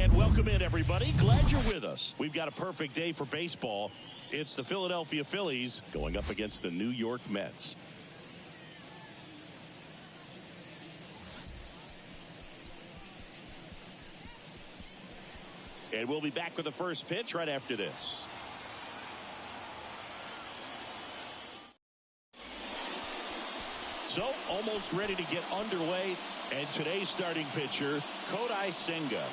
And welcome in, everybody. Glad you're with us. We've got a perfect day for baseball. It's the Philadelphia Phillies going up against the New York Mets. And we'll be back with the first pitch right after this. So, almost ready to get underway. And today's starting pitcher, Kodai Senga.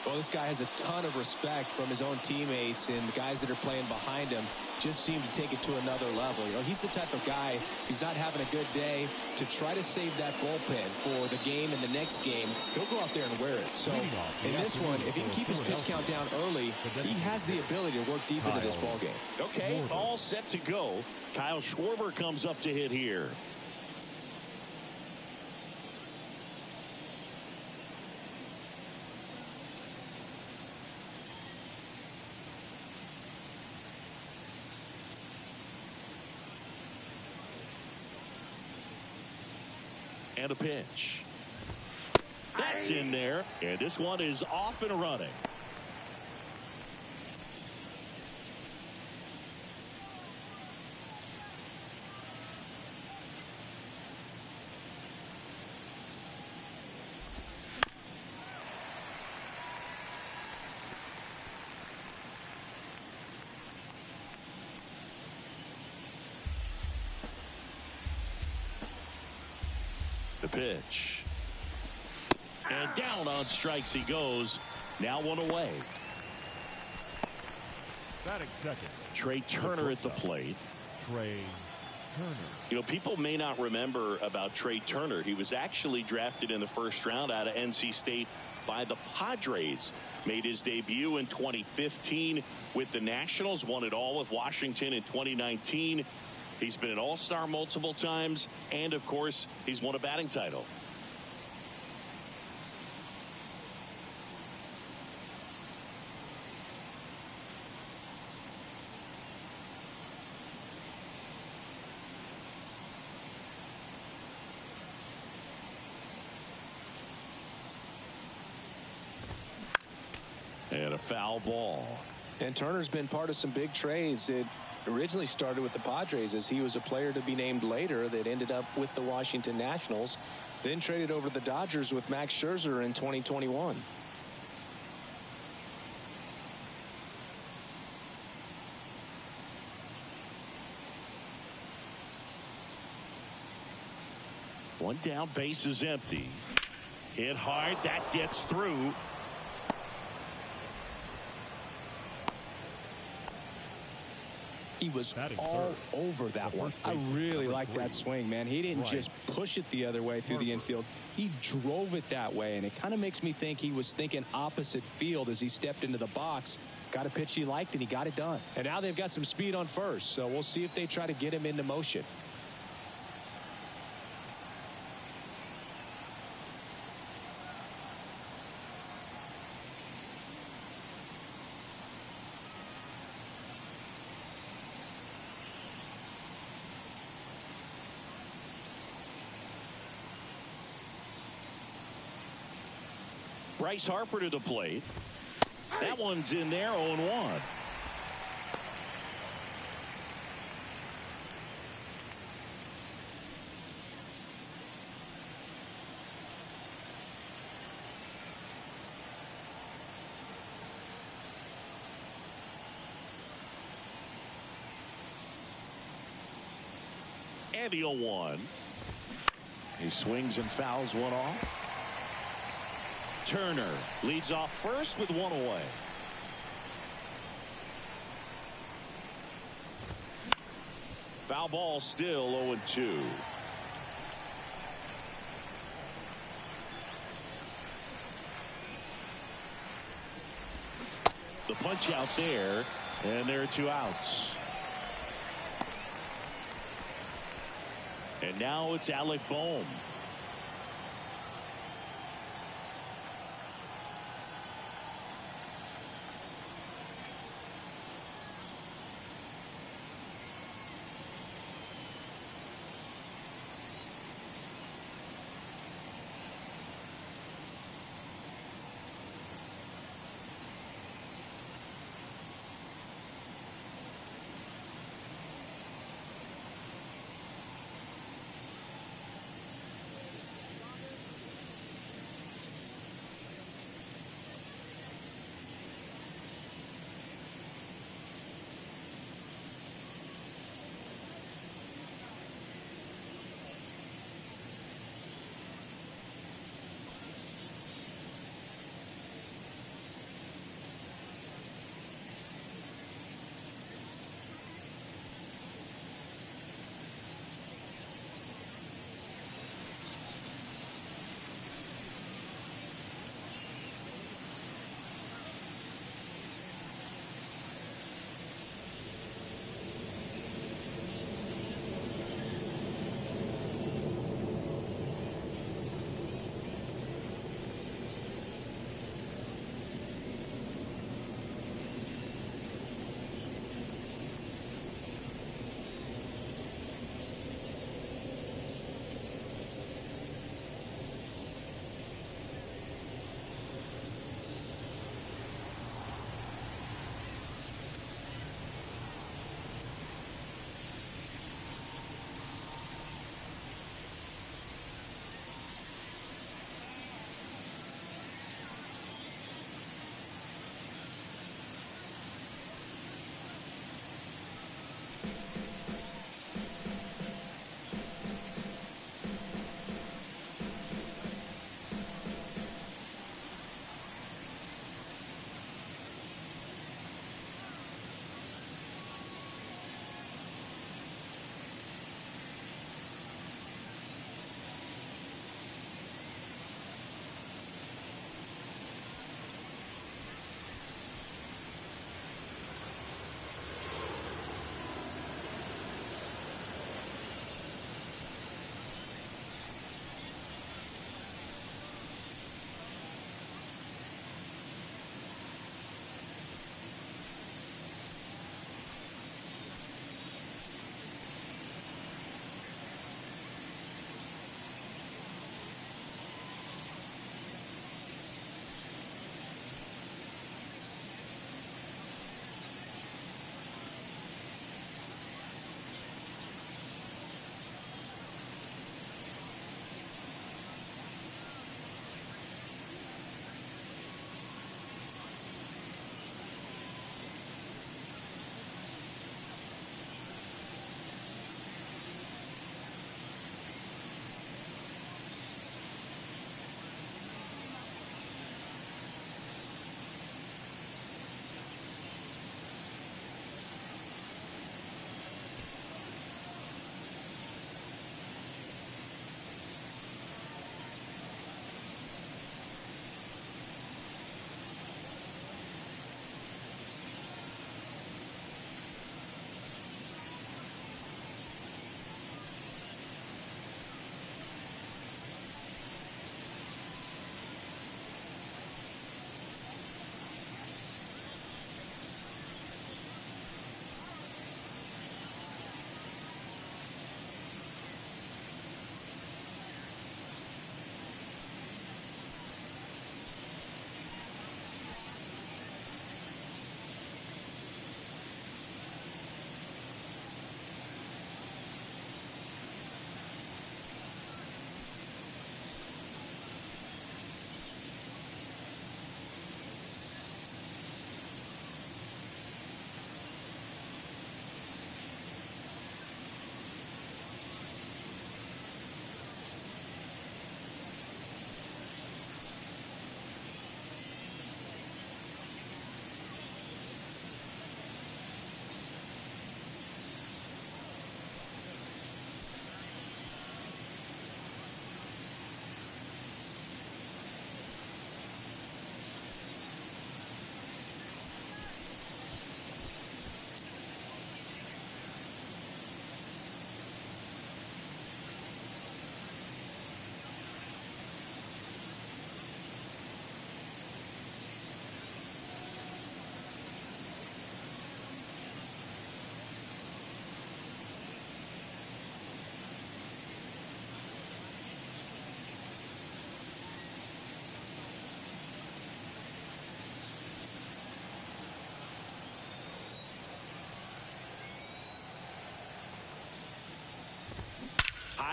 Well, this guy has a ton of respect from his own teammates, and the guys that are playing behind him just seem to take it to another level. You know, he's the type of guy, if he's not having a good day, to try to save that bullpen for the game and the next game. He'll go out there and wear it. So in this one, if he can keep his pitch count down early, he has the ability to work deep into this ball game. Okay, all set to go. Kyle Schwarber comes up to hit here. And a pitch. That's in there. And this one is off and running. The pitch. And down on strikes he goes. Now one away. Batting second. Trey Turner at the plate. Trey Turner. You know, people may not remember about Trey Turner. He was actually drafted in the first round out of NC State by the Padres. Made his debut in 2015 with the Nationals. Won it all with Washington in 2019. He's been an all-star multiple times, and of course, he's won a batting title. And a foul ball. And Turner's been part of some big trades. It originally started with the Padres as he was a player to be named later that ended up with the Washington Nationals, then traded over to the Dodgers with Max Scherzer in 2021. One down, base is empty. Hit hard, that gets through. He was all over that one. I really like that swing, man. He didn't just push it the other way through the infield. He drove it that way, and it kind of makes me think he was thinking opposite field as he stepped into the box. Got a pitch he liked, and he got it done. And now they've got some speed on first, so we'll see if they try to get him into motion. Bryce Harper to the plate. That one's in there, 0-1. And the 0-1. He swings and fouls one off. Turner leads off first with one away. Foul ball, still 0-2. The punch out there, and there are two outs. And now it's Alec Bohm.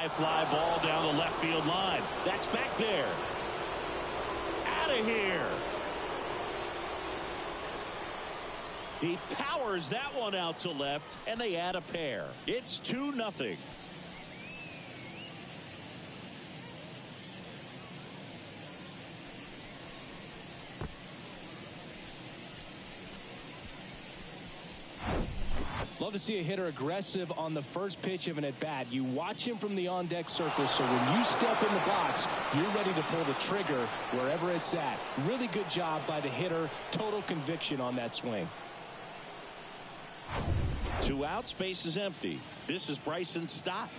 high fly ball down the left field line. That's back there. Out of here. He powers that one out to left, and they add a pair. It's 2-0. Love to see a hitter aggressive on the first pitch of an at-bat. You watch him from the on-deck circle, so when you step in the box, you're ready to pull the trigger wherever it's at. Really good job by the hitter. Total conviction on that swing. 2 outs, base is empty. This is Bryson Stott.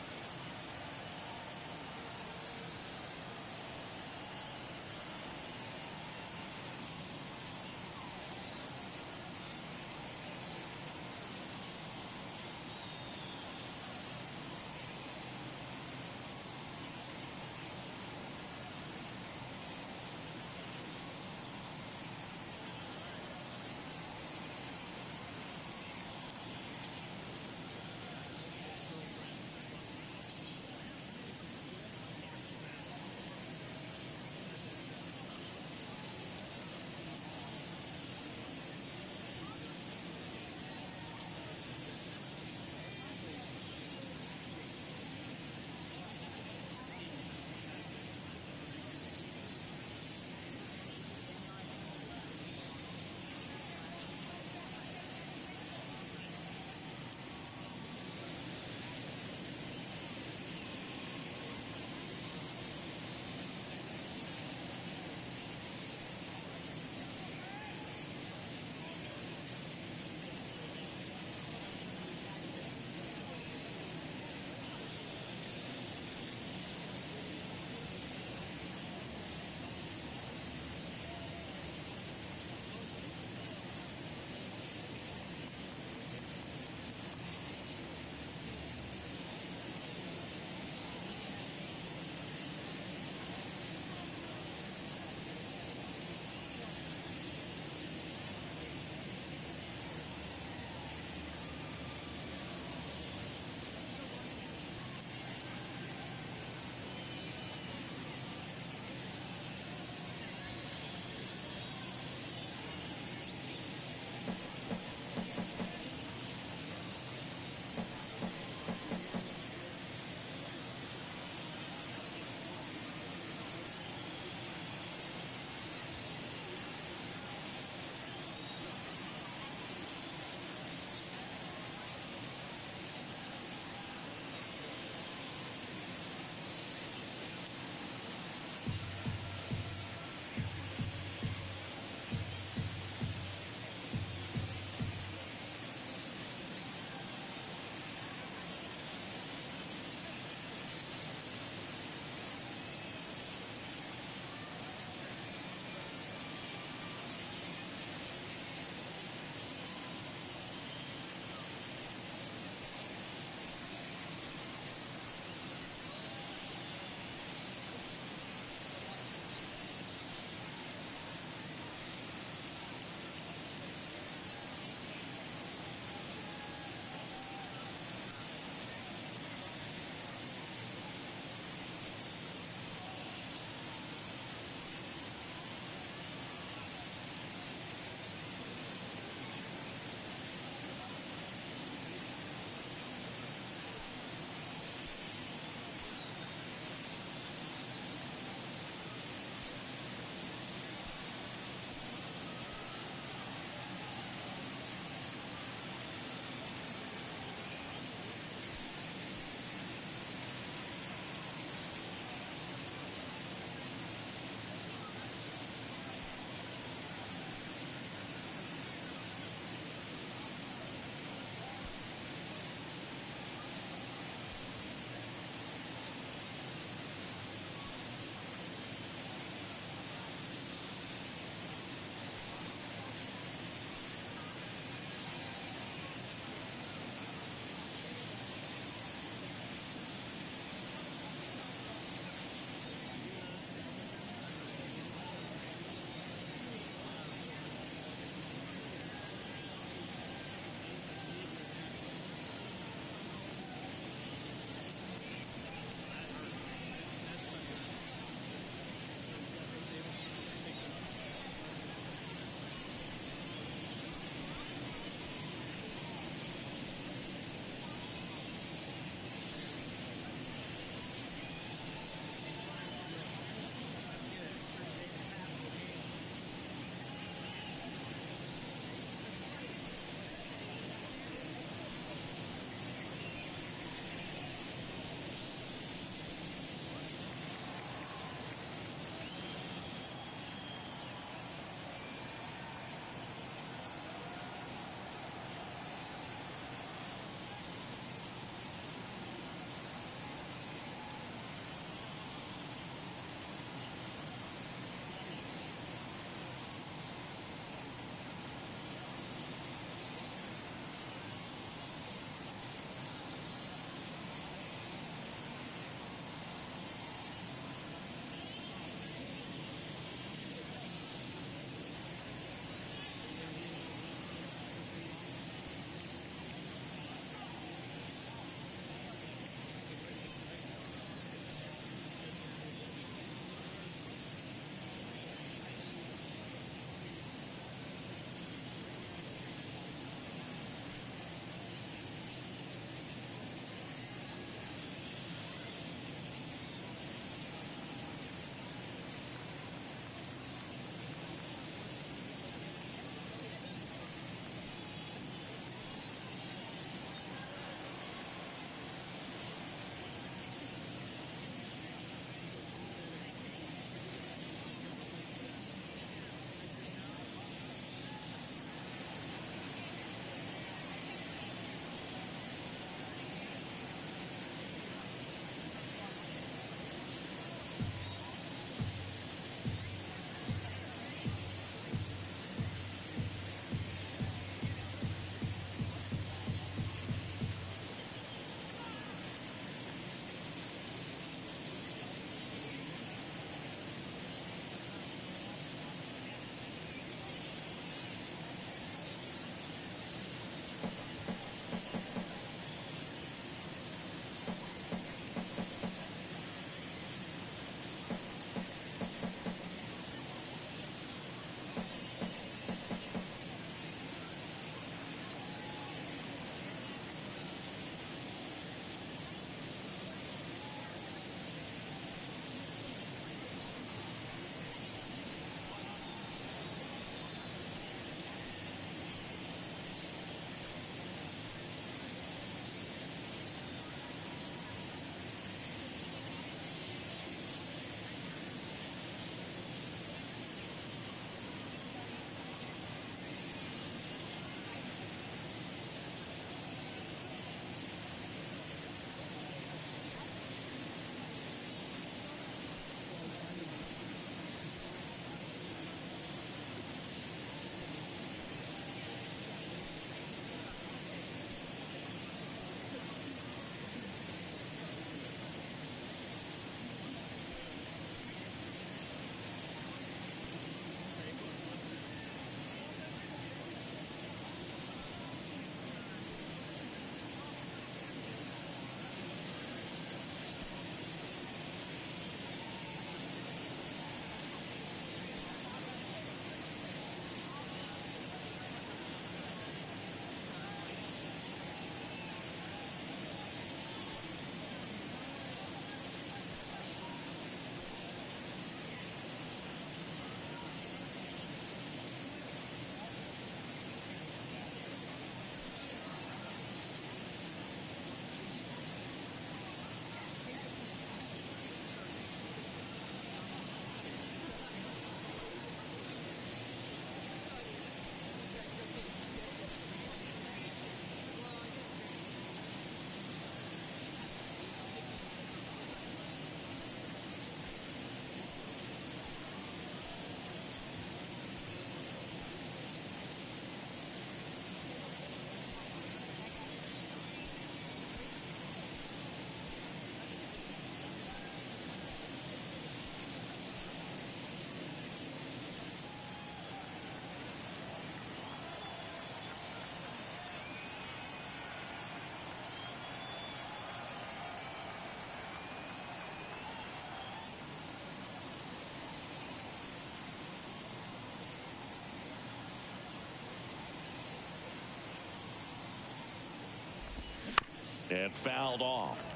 and fouled off.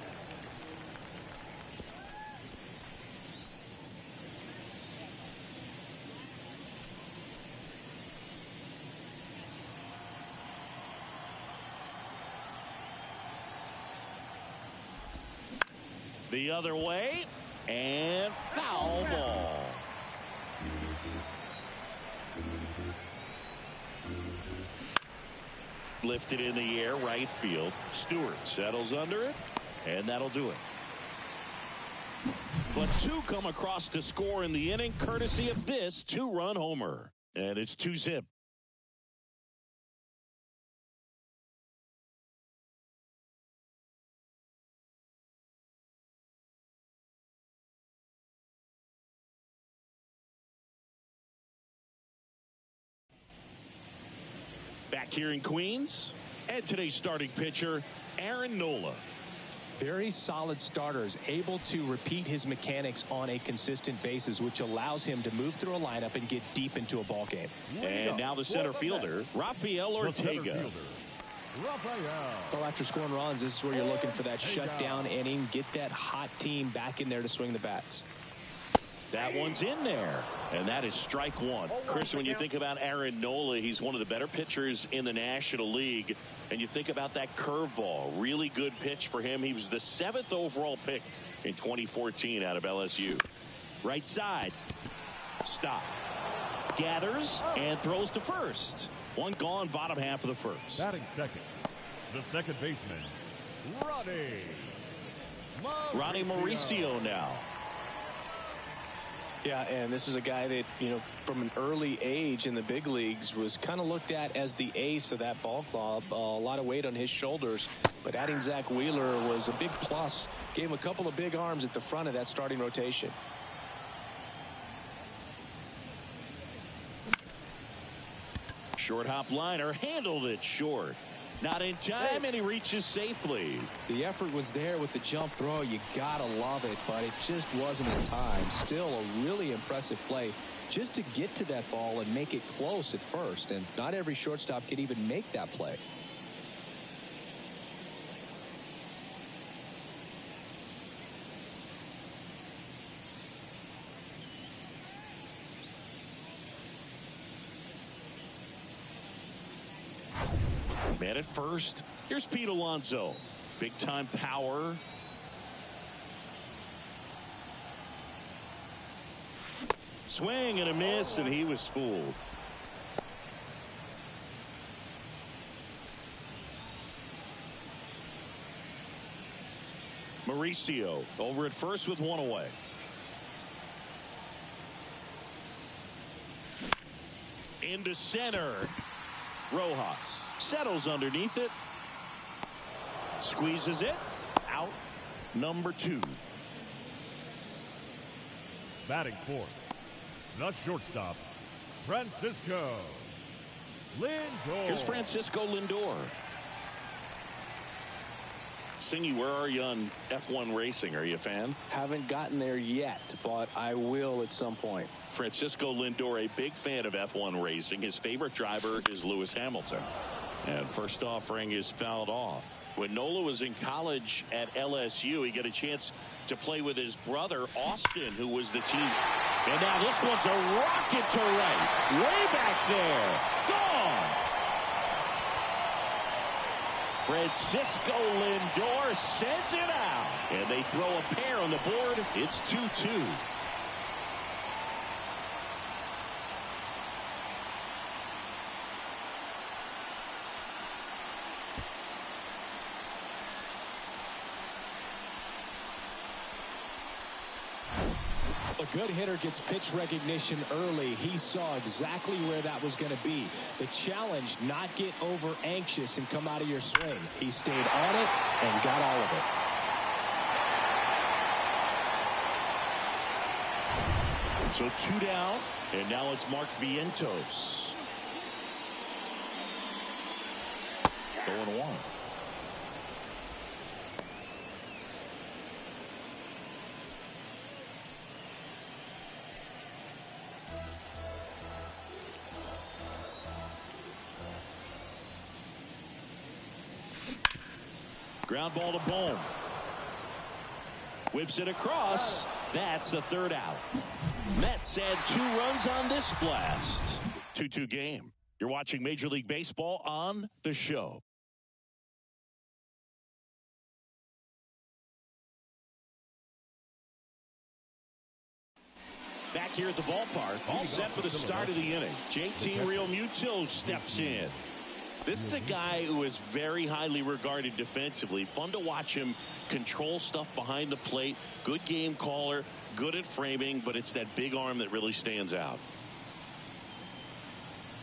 The other way, and foul ball. Lifted in the air, right field. Stewart settles under it, and that'll do it. But two come across to score in the inning, courtesy of this two-run homer. And it's 2-zip. Back here in Queens, and today's starting pitcher, Aaron Nola. Very solid starters, able to repeat his mechanics on a consistent basis, which allows him to move through a lineup and get deep into a ball game. And now the center fielder, Rafael Ortega. Well, after scoring runs, this is where you're looking for that shutdown inning, get that hot team back in there to swing the bats. That one's in there, and that is strike one. Chris, when you think about Aaron Nola, he's one of the better pitchers in the National League, and you think about that curveball, really good pitch for him. He was the 7th overall pick in 2014 out of LSU. Right side, stop, gathers, and throws to first. One gone, bottom half of the first. Batting second, the second baseman, Ronnie Mauricio now. Yeah, and this is a guy that, you know, from an early age in the big leagues was kind of looked at as the ace of that ball club. A lot of weight on his shoulders, but adding Zach Wheeler was a big plus. Gave him a couple of big arms at the front of that starting rotation. Short hop liner, handled it short. Not in time, and he reaches safely. The effort was there with the jump throw. You gotta love it, but it just wasn't in time. Still a really impressive play just to get to that ball and make it close at first. And not every shortstop can even make that play. Man at first. Here's Pete Alonso. Big time power. Swing and a miss, and he was fooled. Mauricio over at first with one away. Into center. Rojas settles underneath it. Squeezes it. Out. Number 2. Batting fourth, the shortstop, Francisco Lindor. Here's Francisco Lindor. Singy, where are you on F1 racing? Are you a fan? Haven't gotten there yet, but I will at some point. Francisco Lindor, a big fan of F1 racing. His favorite driver is Lewis Hamilton. And first offering is fouled off. When Nola was in college at LSU, he got a chance to play with his brother, Austin, who was the team. And now this one's a rocket to right. Way back there. Gone. Francisco Lindor sent it out. And they throw a pair on the board. It's 2-2. A good hitter gets pitch recognition early. He saw exactly where that was going to be. The challenge, not get over anxious and come out of your swing. He stayed on it and got all of it. So 2 down, and now it's Mark Vientos. 0-1. Ground ball to Bohm. Whips it across. That's the third out. Mets had 2 runs on this blast. 2-2 game. You're watching Major League Baseball on The Show. Back here at the ballpark, all set for the start of the inning. JT Realmuto steps in. This is a guy who is very highly regarded defensively. Fun to watch him control stuff behind the plate. Good game caller, good at framing, but it's that big arm that really stands out.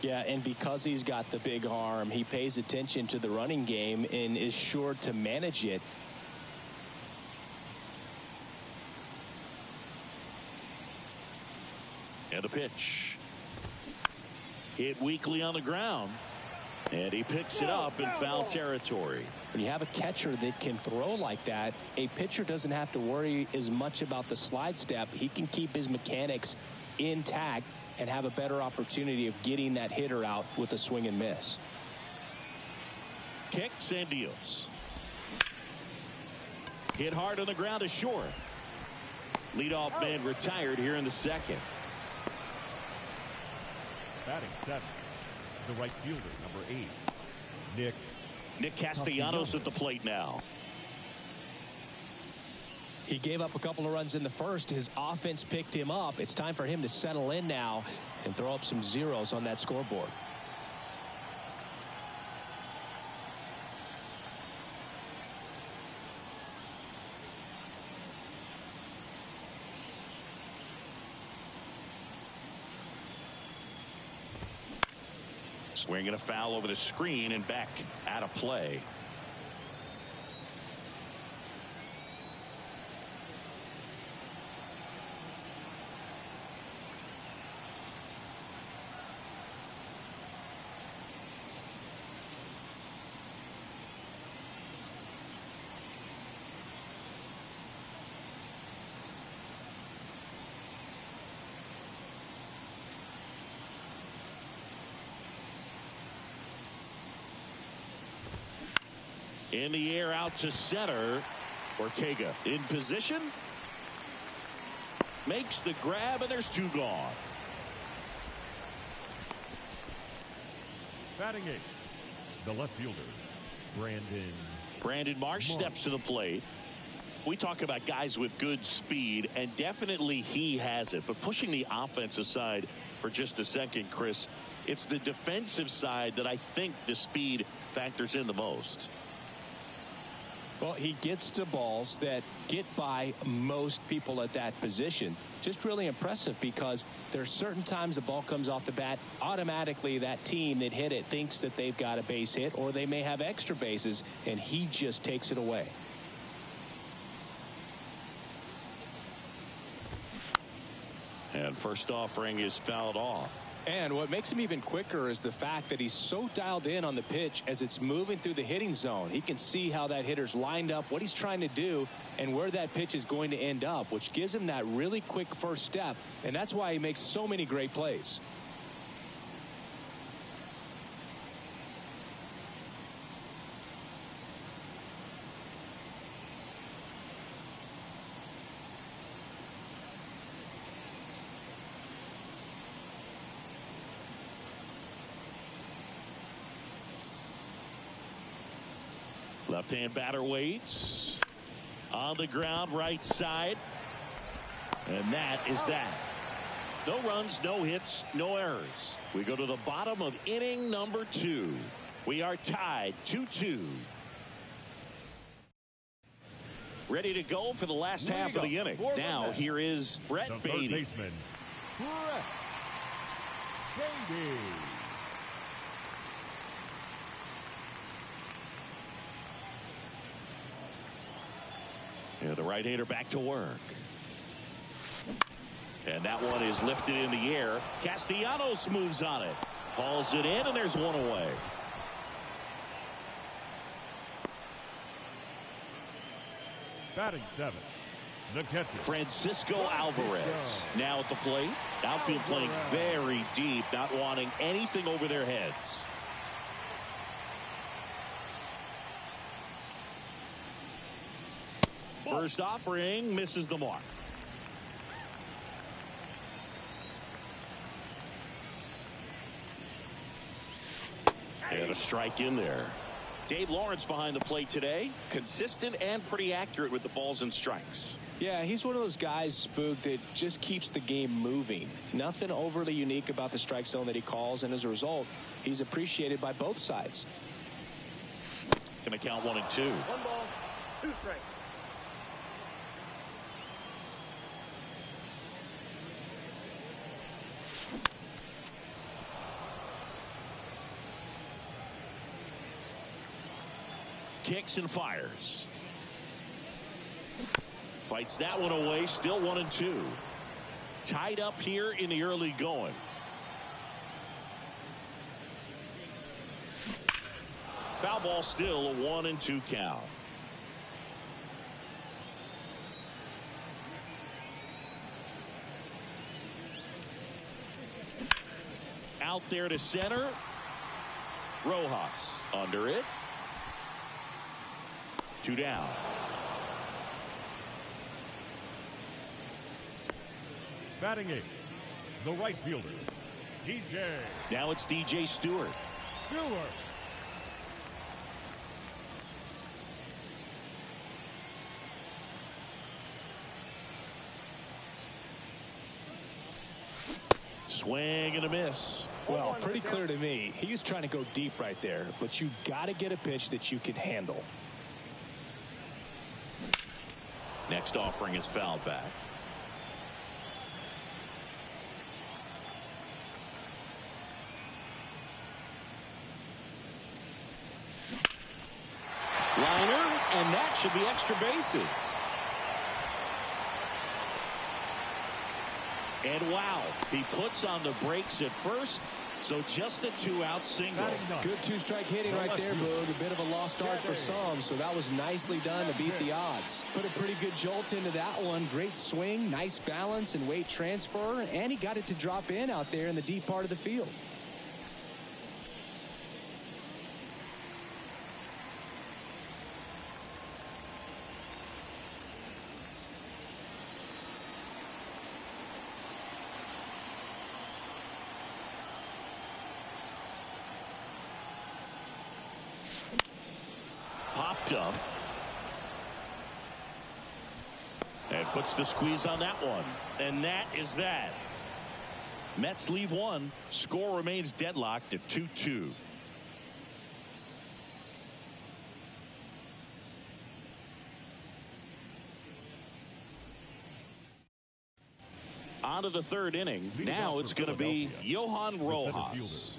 Yeah, and because he's got the big arm, he pays attention to the running game and is sure to manage it. And a pitch. Hit weakly on the ground. And he picks it up in foul territory. When you have a catcher that can throw like that, a pitcher doesn't have to worry as much about the slide step. He can keep his mechanics intact and have a better opportunity of getting that hitter out with a swing and miss. Kicks and deals. Hit hard on the ground to short. Leadoff man retired here in the second. Batting 7th, the right fielder, number 8, Nick Castellanos at the plate now. He gave up a couple of runs in the first. His offense picked him up. It's time for him to settle in now and throw up some zeros on that scoreboard. Swinging a foul over the screen and back out of play. In the air out to center. Ortega in position. Makes the grab and there's 2 gone. Batting 8th, the left fielder, Brandon Marsh steps to the plate. We talk about guys with good speed, and definitely he has it. But pushing the offense aside for just a second, Chris, it's the defensive side that I think the speed factors in the most. Well, he gets to balls that get by most people at that position. Just really impressive because there's certain times the ball comes off the bat, automatically that team that hit it thinks that they've got a base hit or they may have extra bases, and he just takes it away. And first offering is fouled off. And what makes him even quicker is the fact that he's so dialed in on the pitch as it's moving through the hitting zone. He can see how that hitter's lined up, what he's trying to do, and where that pitch is going to end up, which gives him that really quick first step. And that's why he makes so many great plays. Left-hand batter waits. On the ground, right side. And that is that. No runs, no hits, no errors. We go to the bottom of inning number 2. We are tied 2-2. Ready to go for the last half of the inning. Now, here is Brett Beatty. Third baseman, Brett Beatty. Yeah, the right-hander back to work. And that one is lifted in the air. Castellanos moves on it. Hauls it in, and there's one away. Batting 7th, the catcher, Francisco Alvarez now at the plate. Outfield playing very deep, not wanting anything over their heads. First offering misses the mark. And a strike in there. Dave Lawrence behind the plate today. Consistent and pretty accurate with the balls and strikes. Yeah, he's one of those guys, Spook, that just keeps the game moving. Nothing overly unique about the strike zone that he calls, and as a result, he's appreciated by both sides. Going to count 1 and 2. 1 ball, 2 strikes. Kicks and fires. Fights that one away. Still 1 and 2. Tied up here in the early going. Foul ball, still a 1 and 2 count. Out there to center. Rojas under it. 2 down. Batting 8th, the right fielder, DJ. Now it's DJ Stewart. Stewart. Swing and a miss. Well, pretty clear to me. He was trying to go deep right there, but you got to get a pitch that you can handle. Next offering is fouled back. Liner, and that should be extra bases. And wow, he puts on the brakes at first, so just a 2-out single. Good 2-strike hitting right there, Boog. A bit of a lost start for some, so that was nicely done to beat the odds. Put a pretty good jolt into that one. Great swing, nice balance and weight transfer, and he got it to drop in out there in the deep part of the field. Popped up. And puts the squeeze on that one. And that is that. Mets leave 1. Score remains deadlocked at 2-2. On to the 3rd inning. Now it's going to be Johan Rojas.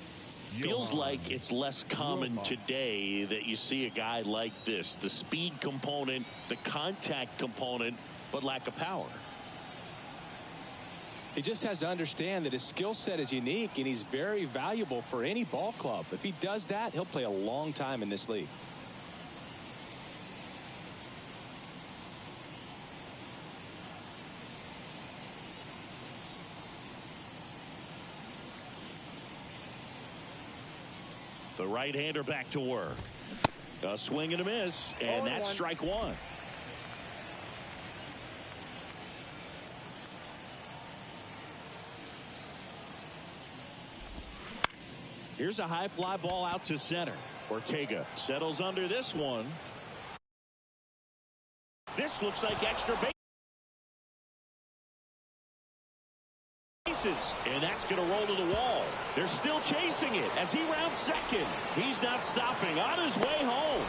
Feels like it's less common today that you see a guy like this. The speed component, the contact component, but lack of power. He just has to understand that his skill set is unique and he's very valuable for any ball club. If he does that, he'll play a long time in this league. The right-hander back to work. A swing and a miss, and that's strike 1. Here's a high fly ball out to center. Ortega settles under this one. This looks like extra base. And that's going to roll to the wall. They're still chasing it as he rounds second. He's not stopping. On his way home.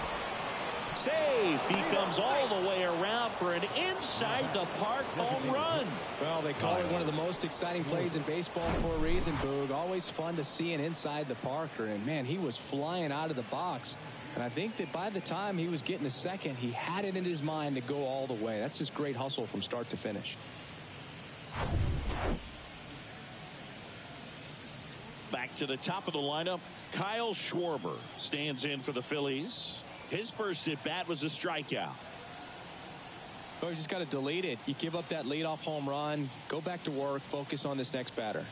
Safe. He comes all the way around for an inside the park home run. Well, they call it one of the most exciting plays in baseball for a reason, Boog. Always fun to see an inside the parker. And, man, he was flying out of the box. And I think that by the time he was getting a second, he had it in his mind to go all the way. That's just great hustle from start to finish. Back to the top of the lineup, Kyle Schwarber stands in for the Phillies. His first at-bat was a strikeout. Oh, you just got to delete it. You give up that leadoff home run, go back to work, focus on this next batter.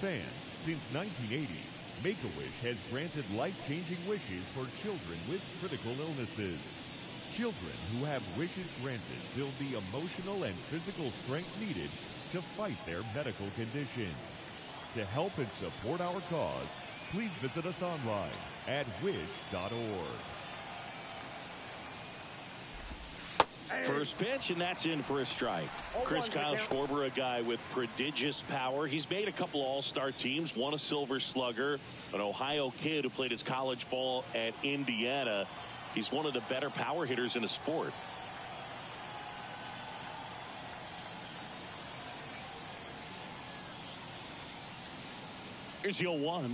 fans, since 1980, Make-A-Wish has granted life-changing wishes for children with critical illnesses. Children who have wishes granted build the emotional and physical strength needed to fight their medical condition. To help and support our cause, please visit us online at wish.org. First pitch, and that's in for a strike. Chris Kyle Schwarber, a guy with prodigious power. He's made a couple all-star teams, won a Silver Slugger, an Ohio kid who played his college ball at Indiana. He's one of the better power hitters in the sport. Here's the 0-1.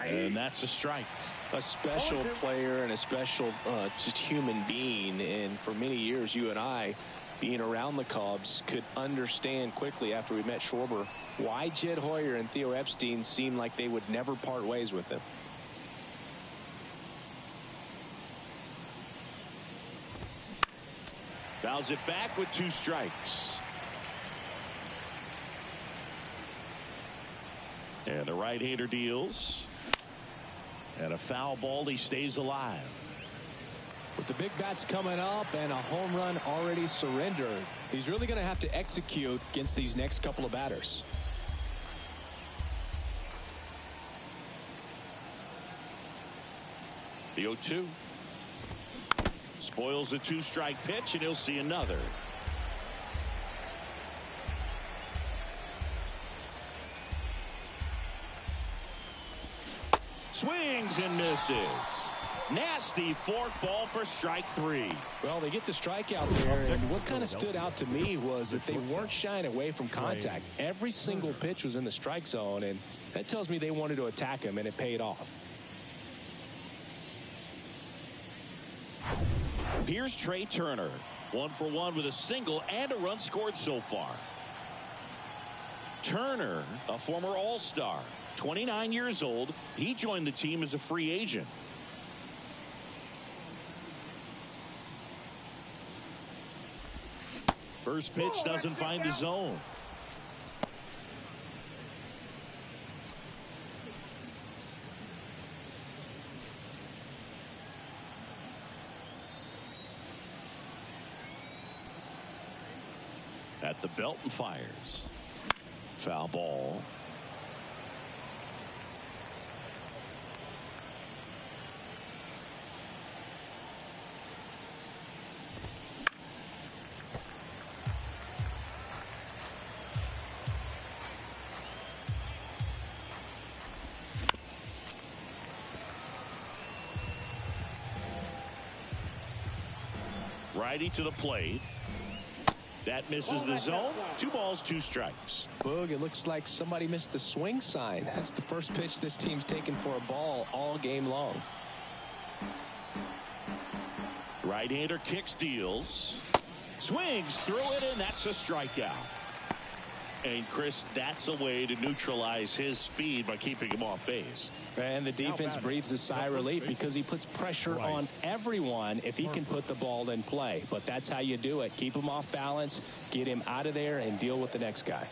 And that's a strike. A special player and a special just human being. And for many years, you and I, being around the Cubs, could understand quickly after we met Schwarber why Jed Hoyer and Theo Epstein seemed like they would never part ways with him. Fouls it back with 2 strikes. And the right-hander deals. And a foul ball, he stays alive. With the big bats coming up and a home run already surrendered, he's really going to have to execute against these next couple of batters. The 0-2. Spoils the 2-strike pitch, and he'll see another. Swings and misses. Nasty fork ball for strike 3. Well, they get the strikeout there, and what kind of stood out to me was that they weren't shying away from contact. Every single pitch was in the strike zone, and that tells me they wanted to attack him, and it paid off. Here's Trey Turner. 1 for 1 with a single and a run scored so far. Turner, a former All-Star, 29 years old. He joined the team as a free agent. First pitch doesn't find the zone. At the belt and fires. Foul ball. Righty to the plate. That misses the zone. 2 balls, 2 strikes. Boog, it looks like somebody missed the swing sign. That's the first pitch this team's taken for a ball all game long. Right-hander kicks, deals. Swings through it, and that's a strikeout. And, Chris, that's a way to neutralize his speed by keeping him off base. And the defense breathes a sigh of relief because he puts pressure on everyone if he can put the ball in play. But that's how you do it. Keep him off balance, get him out of there, and deal with the next guy.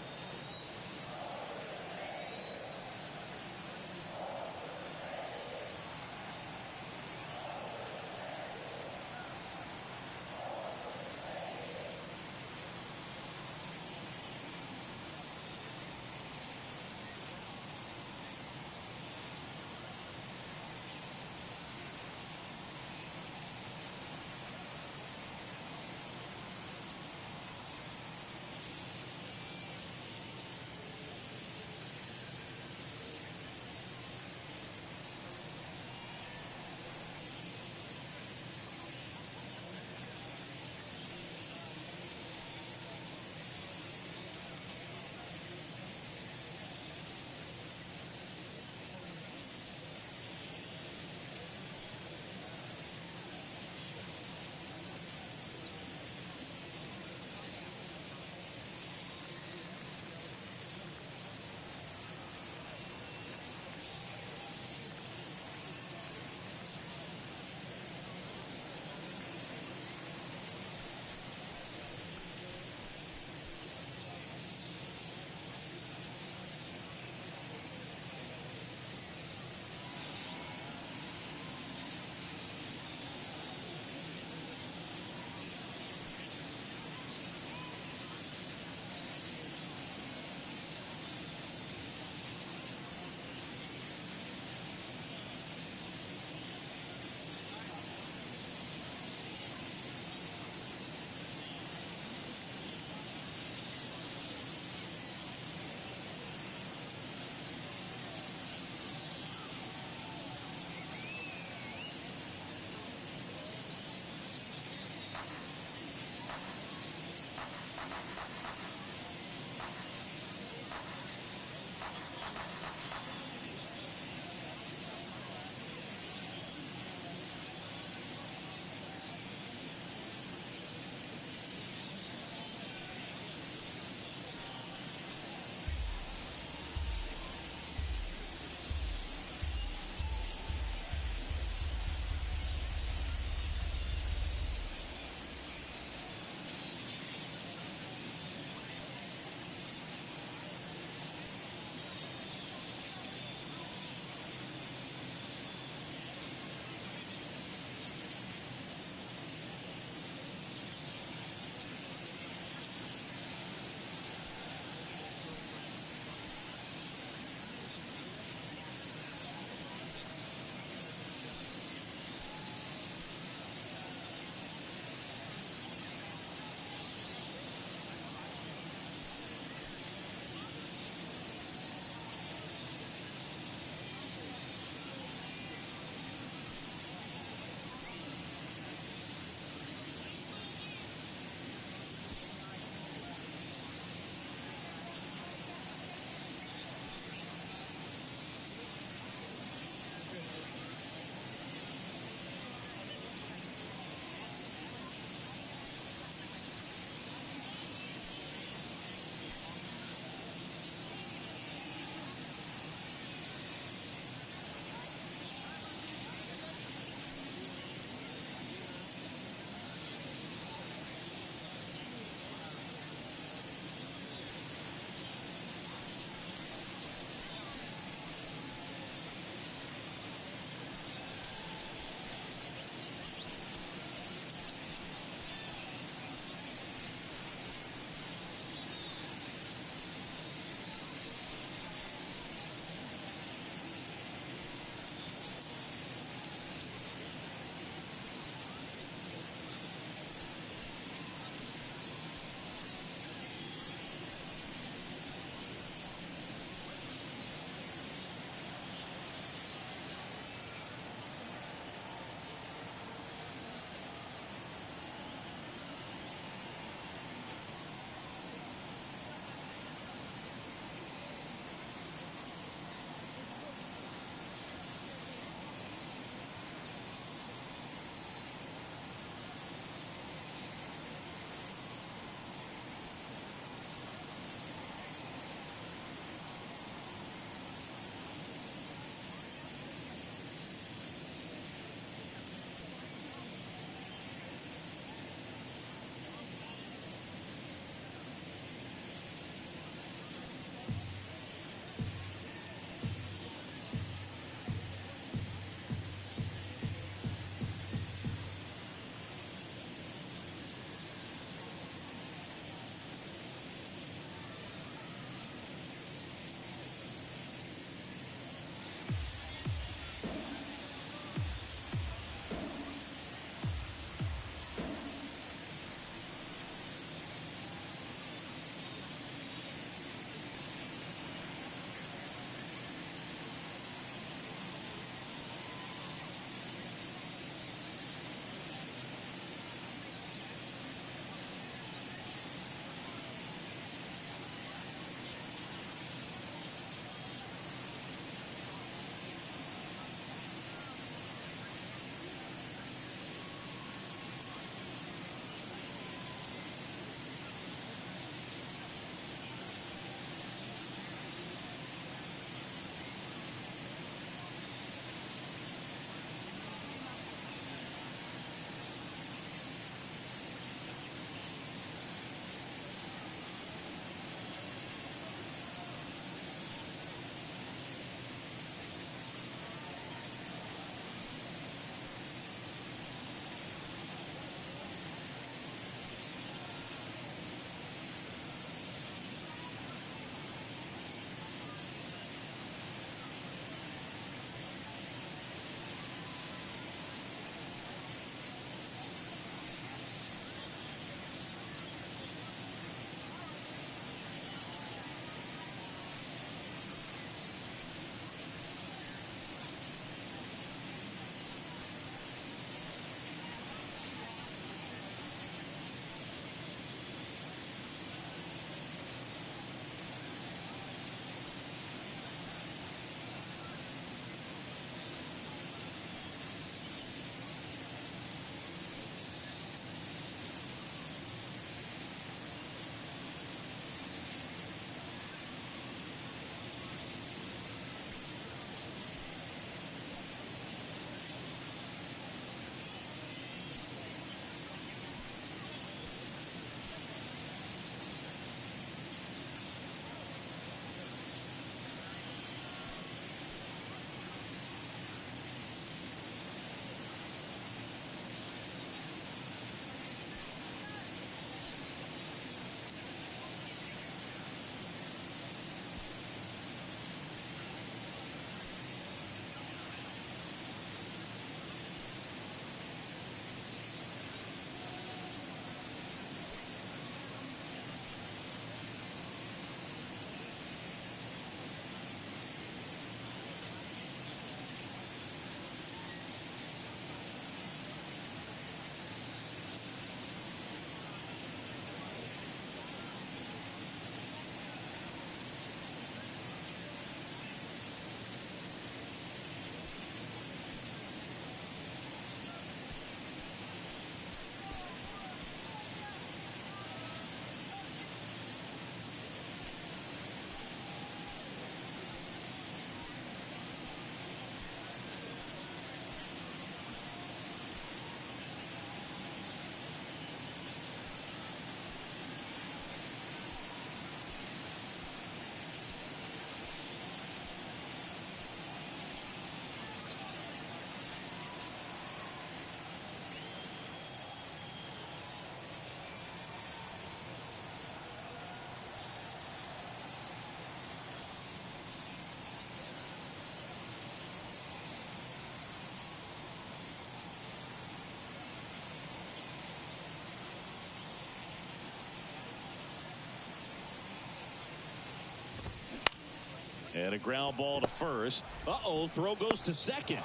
And a ground ball to first. Throw goes to second.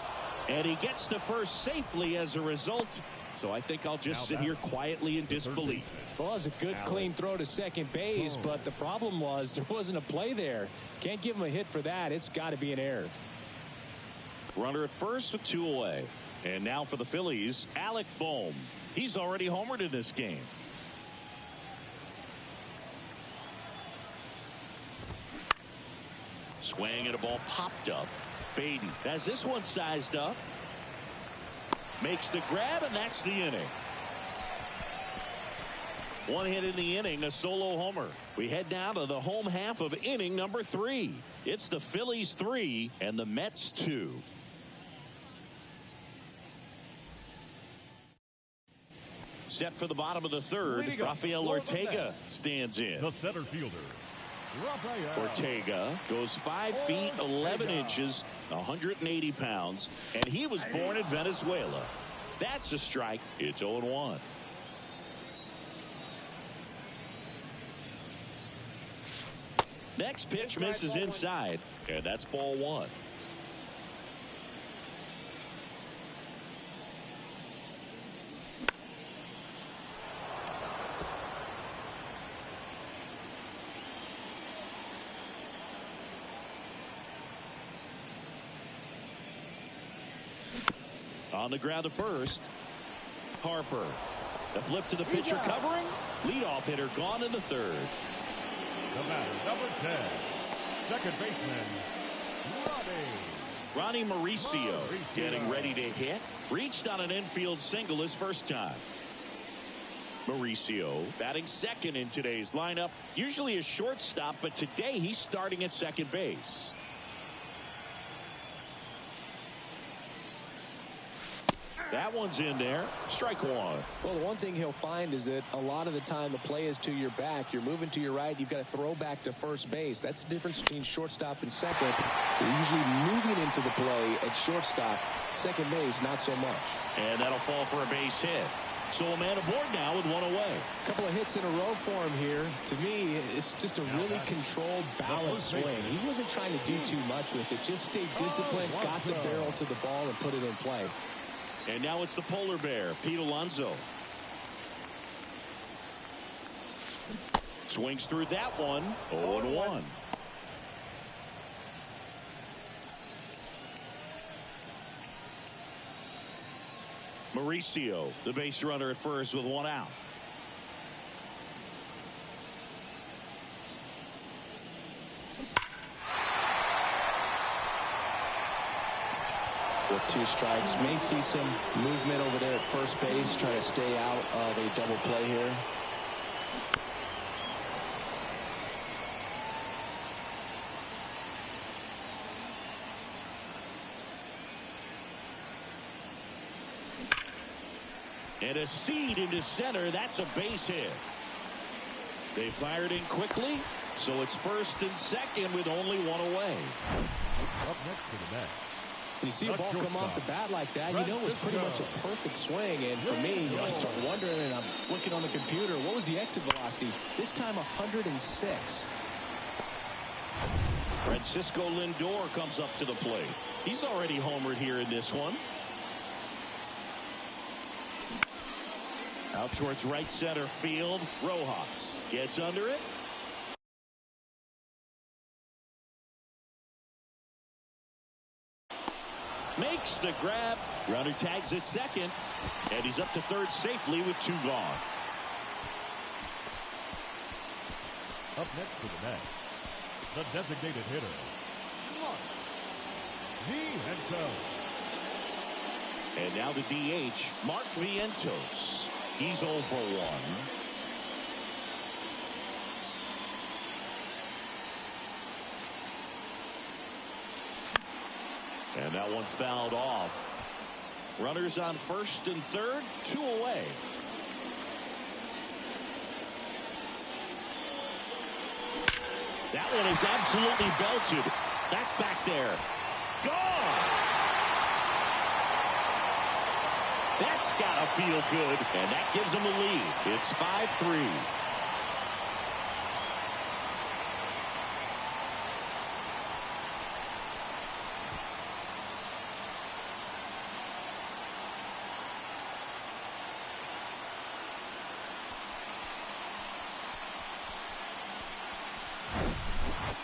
And he gets to first safely as a result. So I think I'll just sit here quietly in disbelief. Well, it was a good, clean throw to second base, but the problem was there wasn't a play there. Can't give him a hit for that. It's got to be an error. Runner at first with 2 away. And now for the Phillies, Alec Bohm. He's already homered in this game. Swing and a ball popped up. Baden has this one sized up. Makes the grab, and that's the inning. 1 hit in the inning, a solo homer. We head down to the home half of inning number 3. It's the Phillies 3 and the Mets 2. Set for the bottom of the third. Rafael Ortega stands in. The center fielder, Rafael Ortega goes 5 feet 11 inches, 180 pounds, and he was born in Venezuela. That's a strike. It's 0-1. Next pitch misses inside, and that's ball 1. On the ground to first. Harper. The flip to the pitcher covering. Leadoff hitter gone in the third. The batter, number 10, second baseman, Ronnie Mauricio getting ready to hit. Reached on an infield single his first time. Mauricio batting second in today's lineup. Usually a shortstop, but today he's starting at second base. That one's in there. Strike 1. Well, the one thing he'll find is that a lot of the time the play is to your back. You're moving to your right. You've got to throw back to first base. That's the difference between shortstop and second. You're usually moving into the play at shortstop. Second base, not so much. And that'll fall for a base hit. So a man aboard now with 1 away. A couple of hits in a row for him here. To me, it's just a really controlled, balanced swing. He wasn't trying to do too much with it. Just stayed disciplined, got the barrel to the ball, and put it in play. And now it's the polar bear, Pete Alonso. Swings through that one. 0-1. Mauricio, the base runner at first with 1 out. With 2 strikes, may see some movement over there at first base, try to stay out of a double play here. And a seed into center. That's a base hit. They fired in quickly, so it's first and second with only 1 away. Up next to the bat. You see a ball come off the bat like that, you know it was pretty much a perfect swing. And for me, I start wondering, and I'm looking on the computer, what was the exit velocity? This time 106. Francisco Lindor comes up to the plate. He's already homered here in this one. Out towards right center field. Rojas gets under it. Makes the grab. Runner tags at second. And he's up to third safely with 2 gone. Up next to the bat, the designated hitter, Mark Vientos. And now the DH, Mark Vientos. He's 0 for 1. And that one fouled off. Runners on first and third, 2 away. That one is absolutely belted. That's back there. Gone! That's got to feel good. And that gives them a lead. It's 5-3.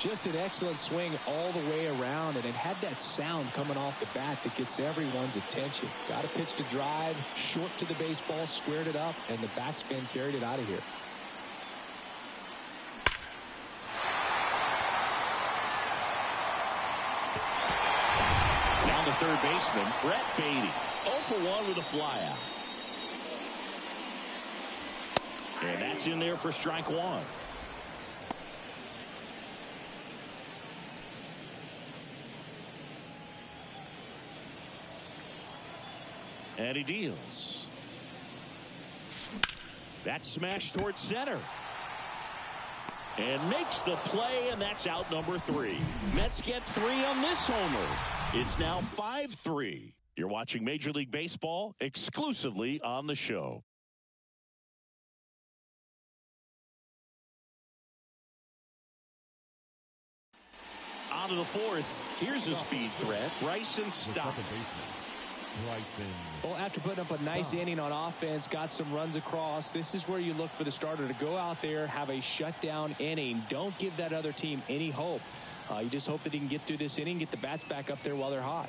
Just an excellent swing all the way around, and it had that sound coming off the bat that gets everyone's attention. Got a pitch to drive, short to the baseball, squared it up, and the backspin carried it out of here. Down the third baseman, Brett Beatty. 0 for 1 with a flyout. And that's in there for strike one. And he deals. That's smashed towards center. And makes the play, and that's out number 3. Mets get 3 on this homer. It's now 5-3. You're watching Major League Baseball exclusively on the show. On to the fourth. Here's a speed threat. Bryson Stott. Well, after putting up a nice inning on offense, got some runs across, this is where you look for the starter to go out there, have a shutdown inning. Don't give that other team any hope. You just hope that he can get through this inning, get the bats back up there while they're hot.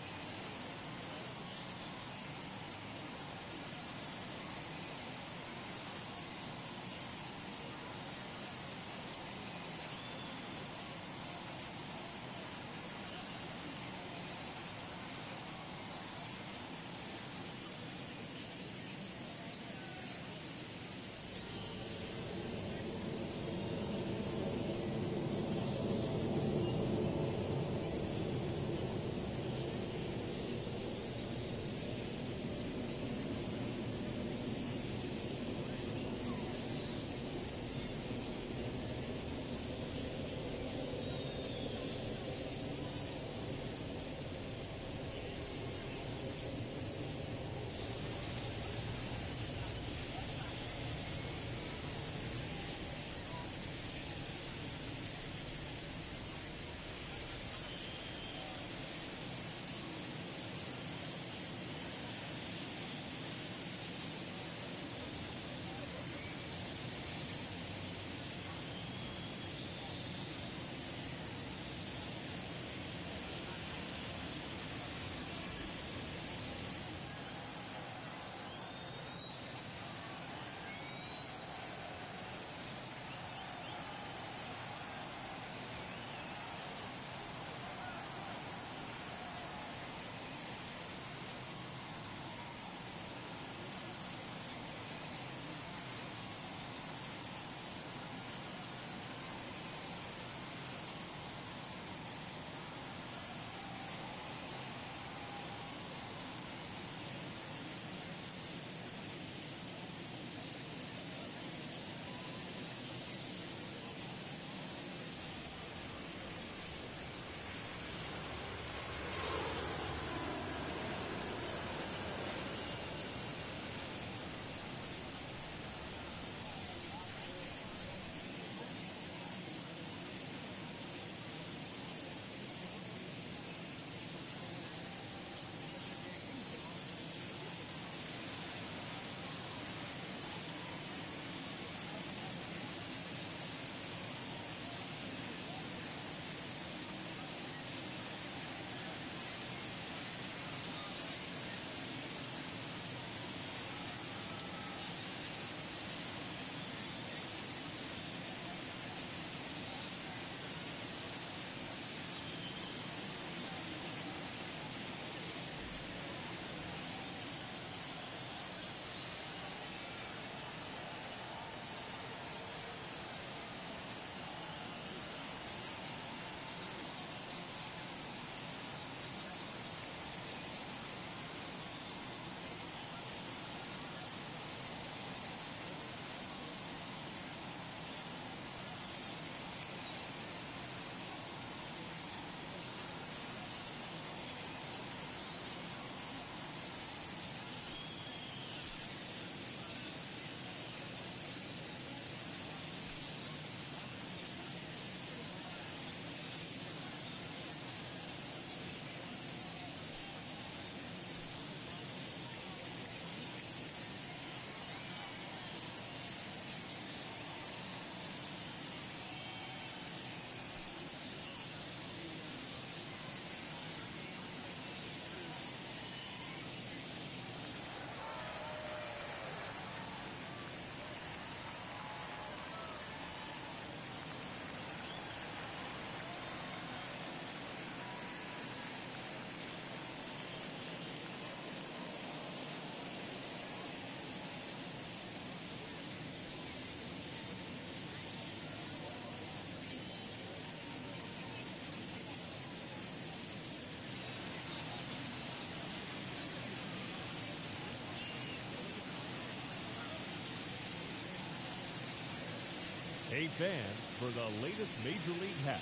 Hey fans, for the latest Major League hats,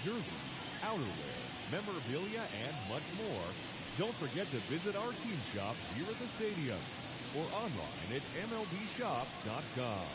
jerseys, outerwear, memorabilia, and much more, don't forget to visit our team shop here at the stadium or online at MLBshop.com.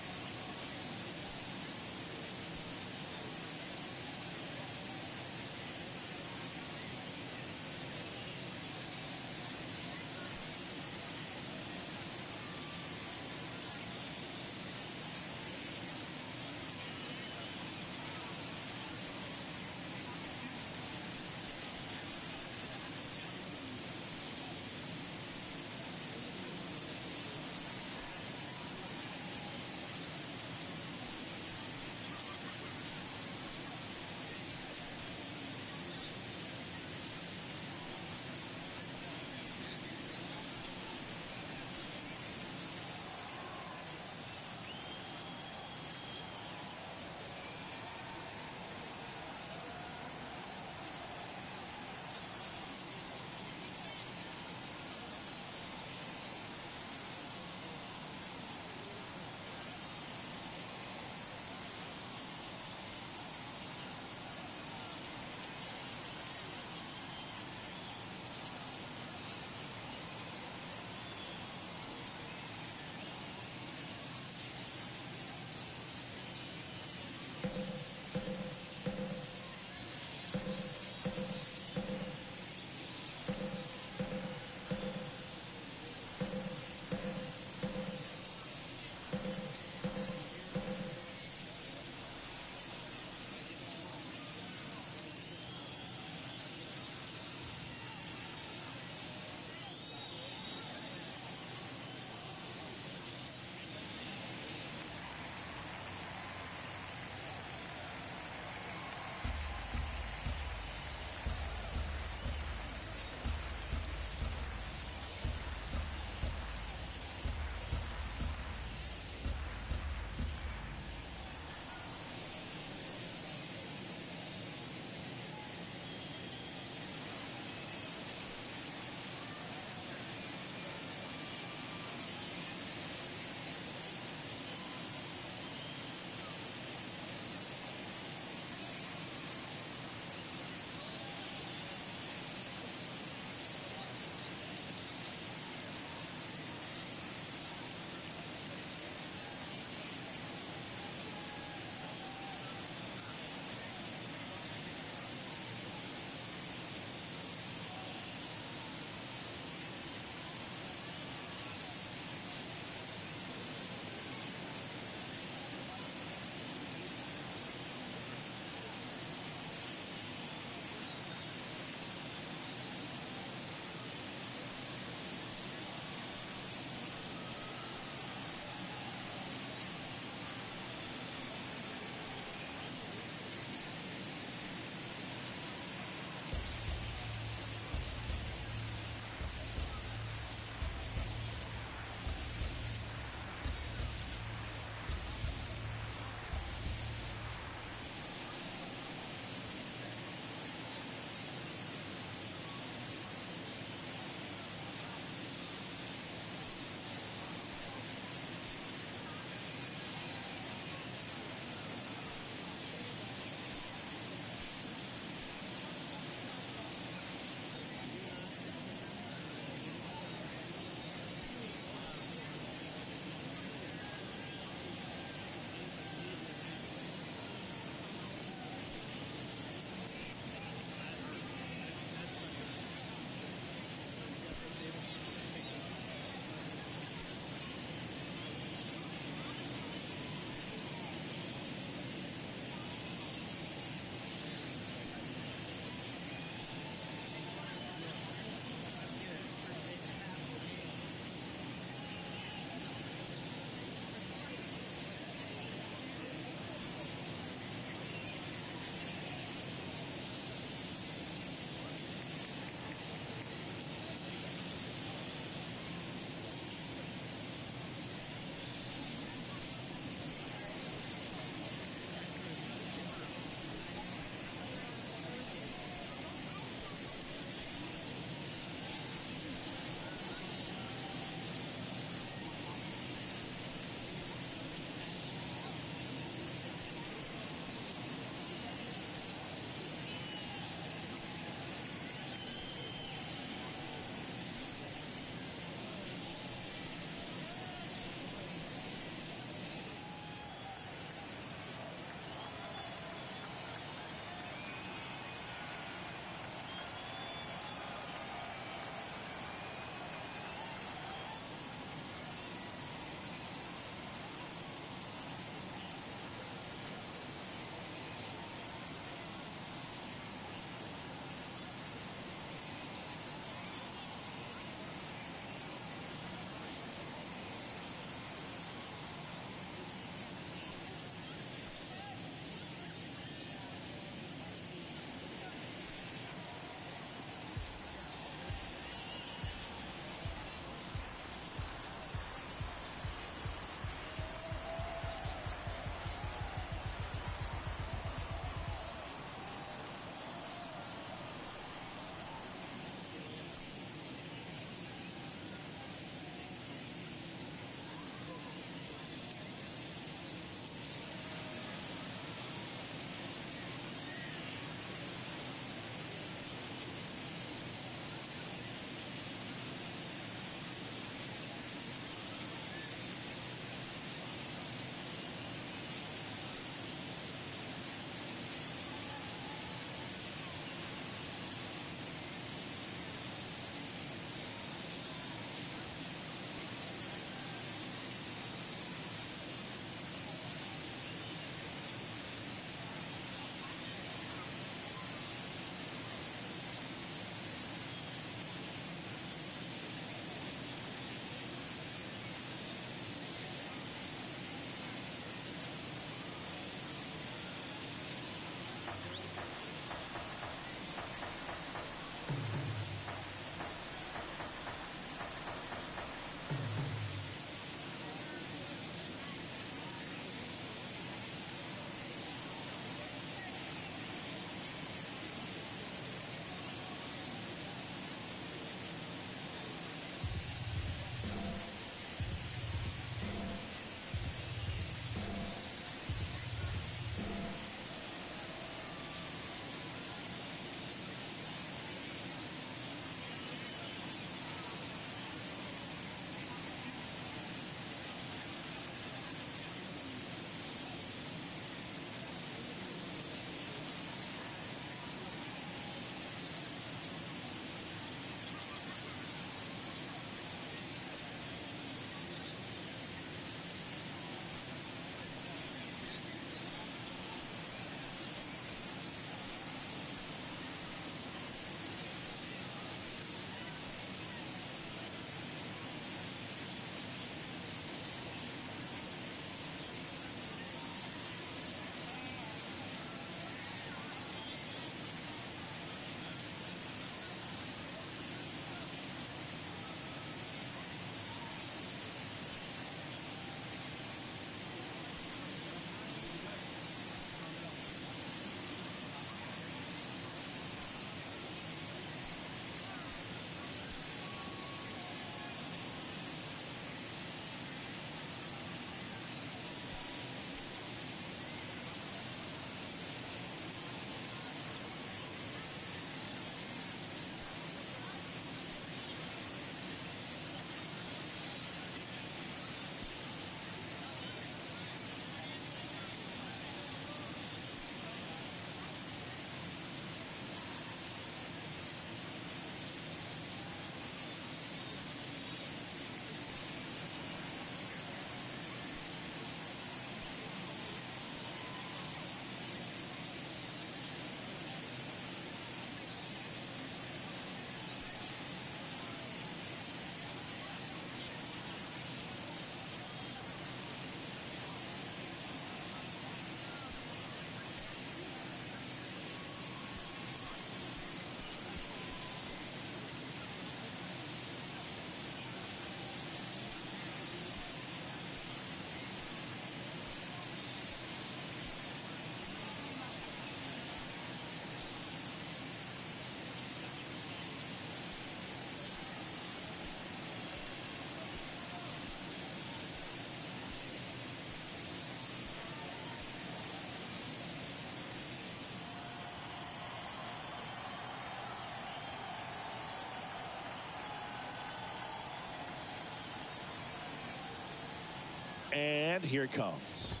And here it comes.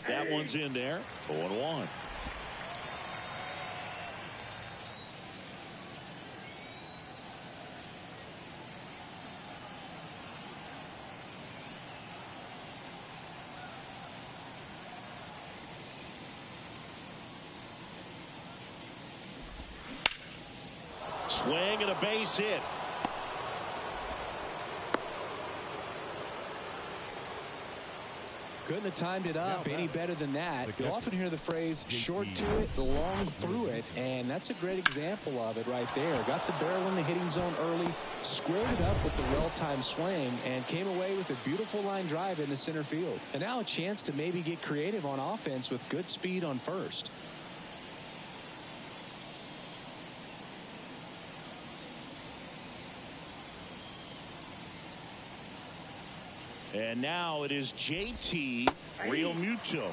That one's in there. 0-1. Swing and a base hit. Couldn't have timed it up any better than that. You often hear the phrase short to it, long through it, and that's a great example of it right there. Got the barrel in the hitting zone early, squared it up with the well-timed swing, and came away with a beautiful line drive into center field. And now a chance to maybe get creative on offense with good speed on first. And now it is JT Realmuto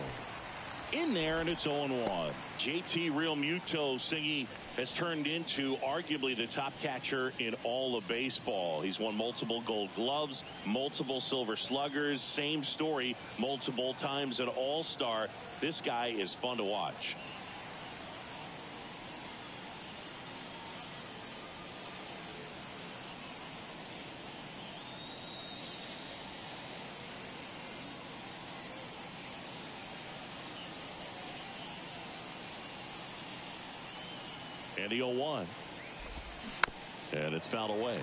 in there, and it's 0-1. JT Realmuto singing has turned into arguably the top catcher in all of baseball. He's won multiple Gold Gloves, multiple Silver Sluggers, same story, multiple times an All-Star. This guy is fun to watch. And the 0-1. And it's fouled away.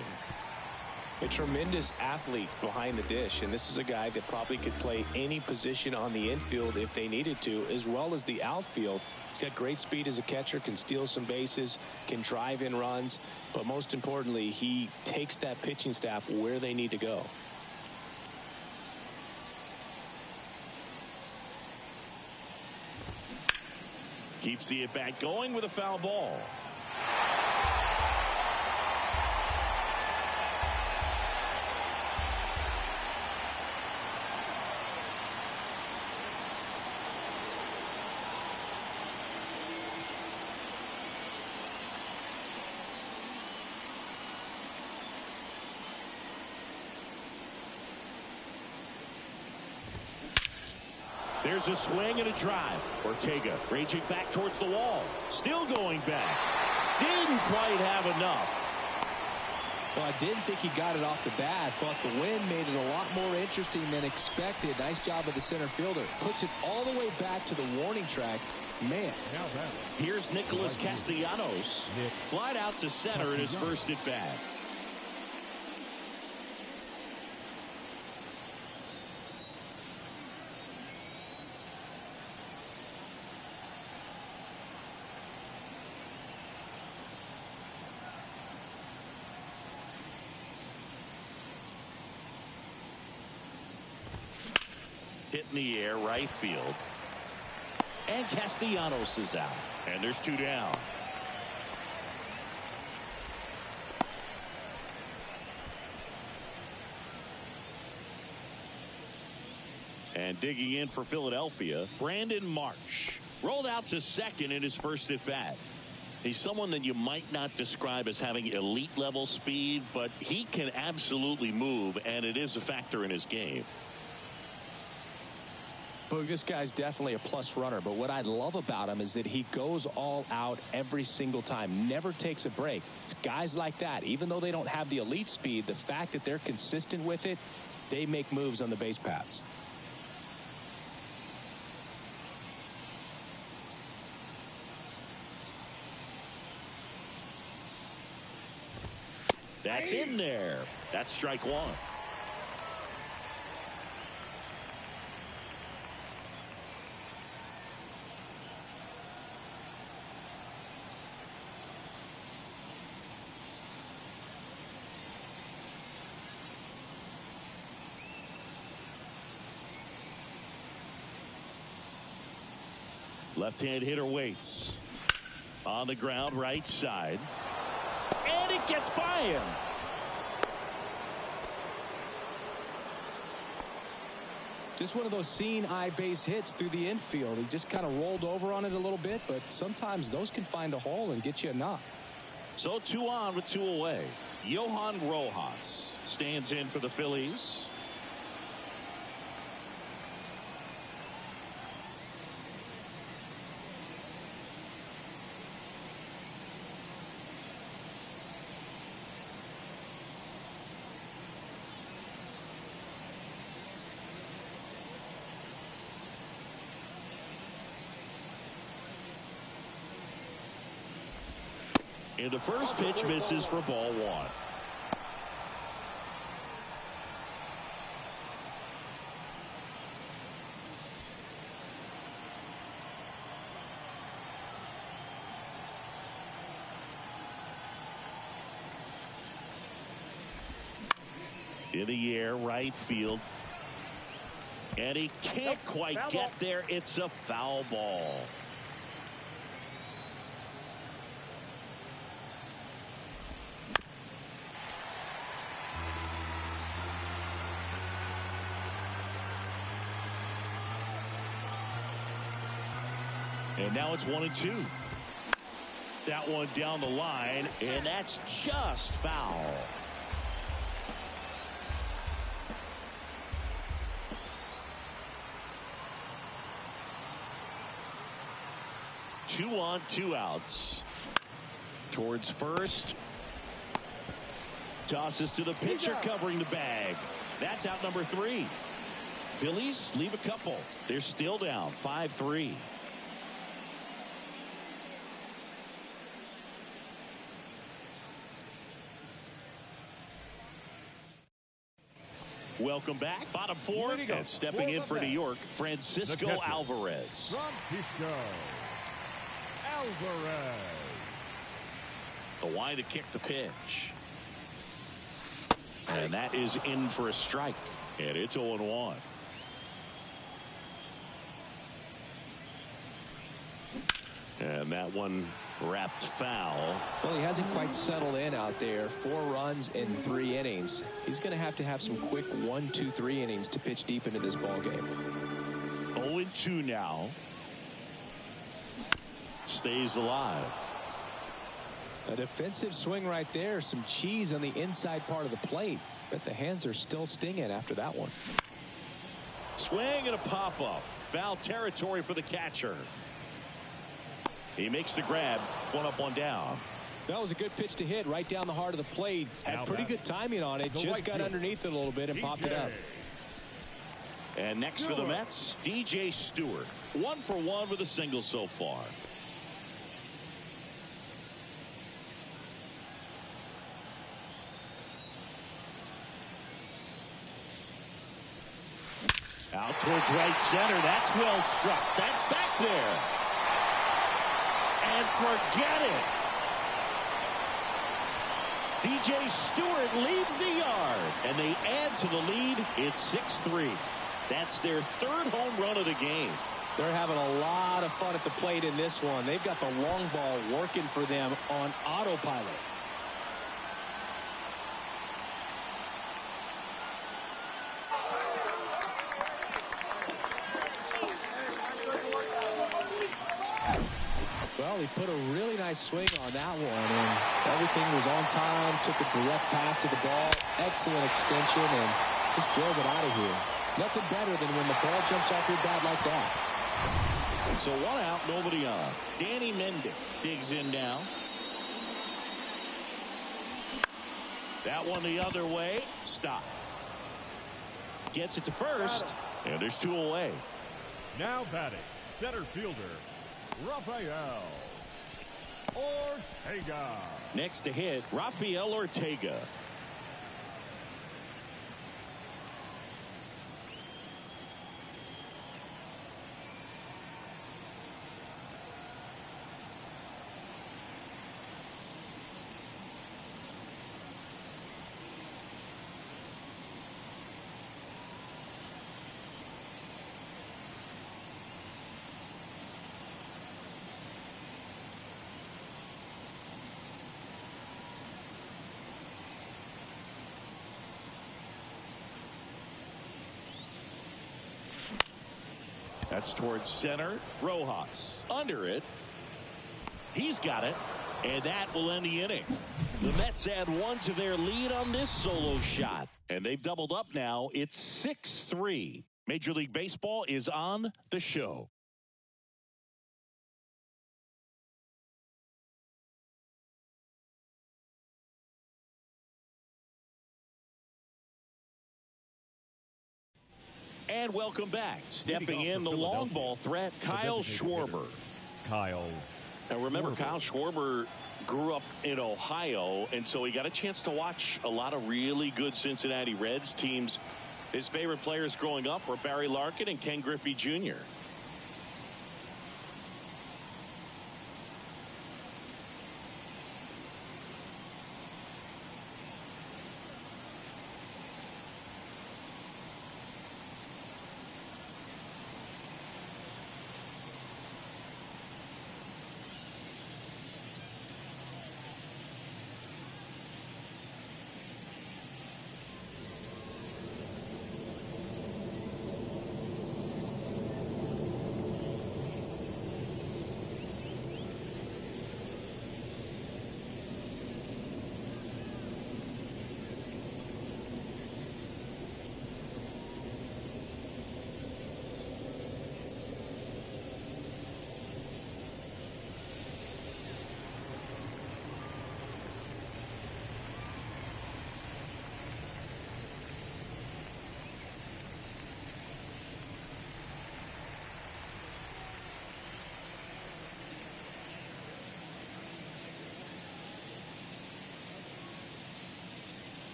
A tremendous athlete behind the dish, and this is a guy that probably could play any position on the infield if they needed to, as well as the outfield. He's got great speed as a catcher, can steal some bases, can drive in runs, but most importantly, he takes that pitching staff where they need to go. Keeps the at-bat going with a foul ball. There's a swing and a drive. Ortega raging back towards the wall. Still going back. Didn't quite have enough. Well, I didn't think he got it off the bat, but the wind made it a lot more interesting than expected. Nice job of the center fielder. Puts it all the way back to the warning track. Man. Here's Nicholas Castellanos. Flied out to center in his first at bat. Hit in the air, right field. And Castellanos is out. And there's two down. And digging in for Philadelphia, Brandon Marsh. Rolled out to second in his first at bat. He's someone that you might not describe as having elite level speed, but he can absolutely move, and it is a factor in his game. Boog, this guy's definitely a plus runner, but what I love about him is that he goes all out every single time, never takes a break. It's guys like that, even though they don't have the elite speed, the fact that they're consistent with it, they make moves on the base paths. That's in there. That's strike one. Left-hand hitter waits. On the ground, right side. And it gets by him. Just one of those seeing eye base hits through the infield. He just kind of rolled over on it a little bit, but sometimes those can find a hole and get you a knock. So 2 on with 2 away. Johan Rojas stands in for the Phillies. And the first pitch misses for ball one. In the air, right field. And he can't quite get there. It's a foul ball. And now it's 1-2. That one down the line, and that's just foul. Two on, two outs. Towards first. Tosses to the pitcher covering the bag. That's out number 3. Phillies leave a couple. They're still down 5-3. Welcome back. Bottom 4. And stepping in for New York, Francisco Alvarez. Francisco Alvarez. The wide to kick the pitch. And that is in for a strike. And it's 0-1. And that one wrapped foul. Well, he hasn't quite settled in out there. 4 runs in 3 innings. He's going to have some quick 1, 2, 3 innings to pitch deep into this ball game. 0-2 now. Stays alive. A defensive swing right there. Some cheese on the inside part of the plate. But the hands are still stinging after that one. Swing and a pop-up. Foul territory for the catcher. He makes the grab. 1 up, 1 down. That was a good pitch to hit right down the heart of the plate. Had pretty good timing on it. Just got underneath it a little bit and popped it up. And next for the Mets, DJ Stewart. 1 for 1 with a single so far. Out towards right center. That's well struck. That's back there. And forget it. DJ Stewart leaves the yard. And they add to the lead. It's 6-3. That's their 3rd home run of the game. They're having a lot of fun at the plate in this one. They've got the long ball working for them on autopilot. Well, he put a really nice swing on that one, and everything was on time, took a direct path to the ball, excellent extension, and just drove it out of here. Nothing better than when the ball jumps off your bat like that. So 1 out, nobody on. Danny Mendick digs in now. That one the other way. Stop. Gets it to first, and there's 2 away. Now batting, center fielder, Rafael Ortega. Next to hit, Rafael Ortega. That's towards center. Rojas under it. He's got it. And that will end the inning. The Mets add 1 to their lead on this solo shot. And they've doubled up now. It's 6-3. Major League Baseball is on the show. And welcome back. Stepping in, the long ball threat, Kyle Schwarber. Kyle Now remember, Kyle Schwarber grew up in Ohio, and so he got a chance to watch a lot of really good Cincinnati Reds teams. His favorite players growing up were Barry Larkin and Ken Griffey Jr.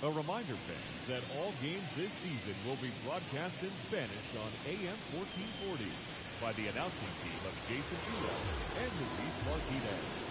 A reminder, fans, that all games this season will be broadcast in Spanish on AM 1440 by the announcing team of Jason Ula and Luis Martinez.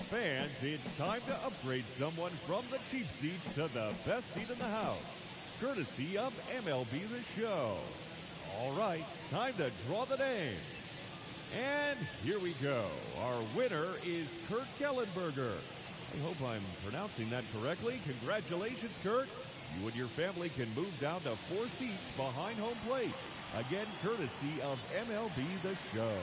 fans, it's time to upgrade someone from the cheap seats to the best seat in the house, courtesy of MLB The Show. All right, time to draw the name. And here we go. Our winner is Kurt Kellenberger. I hope I'm pronouncing that correctly. Congratulations, Kurt. You and your family can move down to 4 seats behind home plate. Again, courtesy of MLB The Show.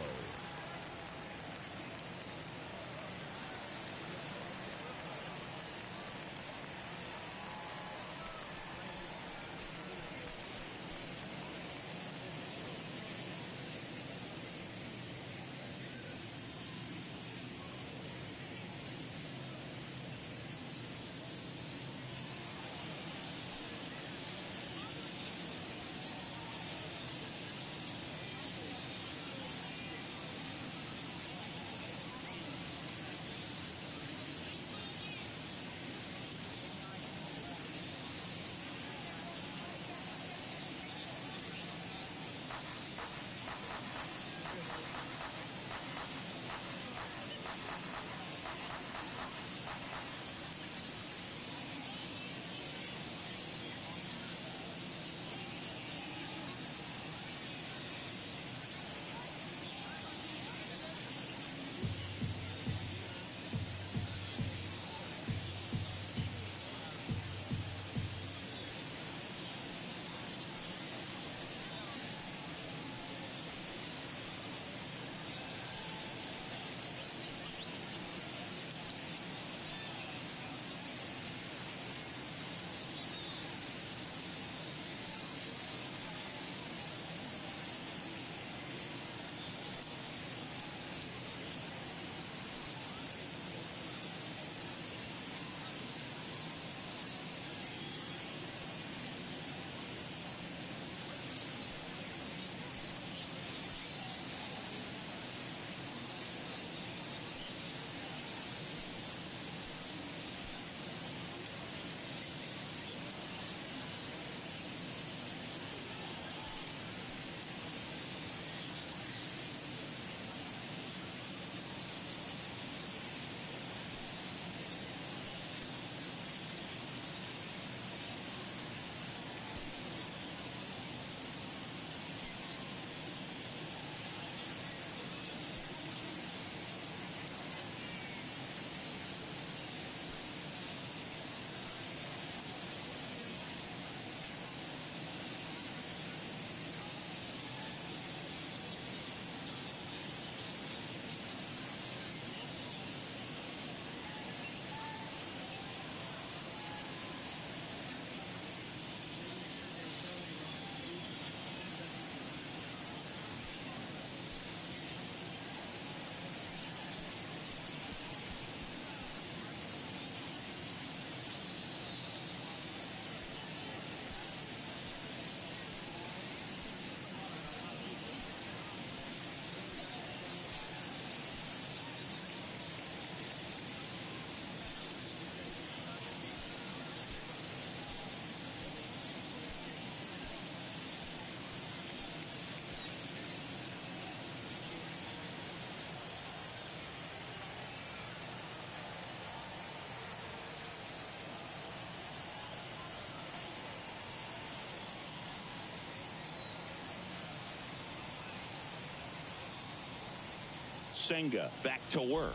Senga back to work.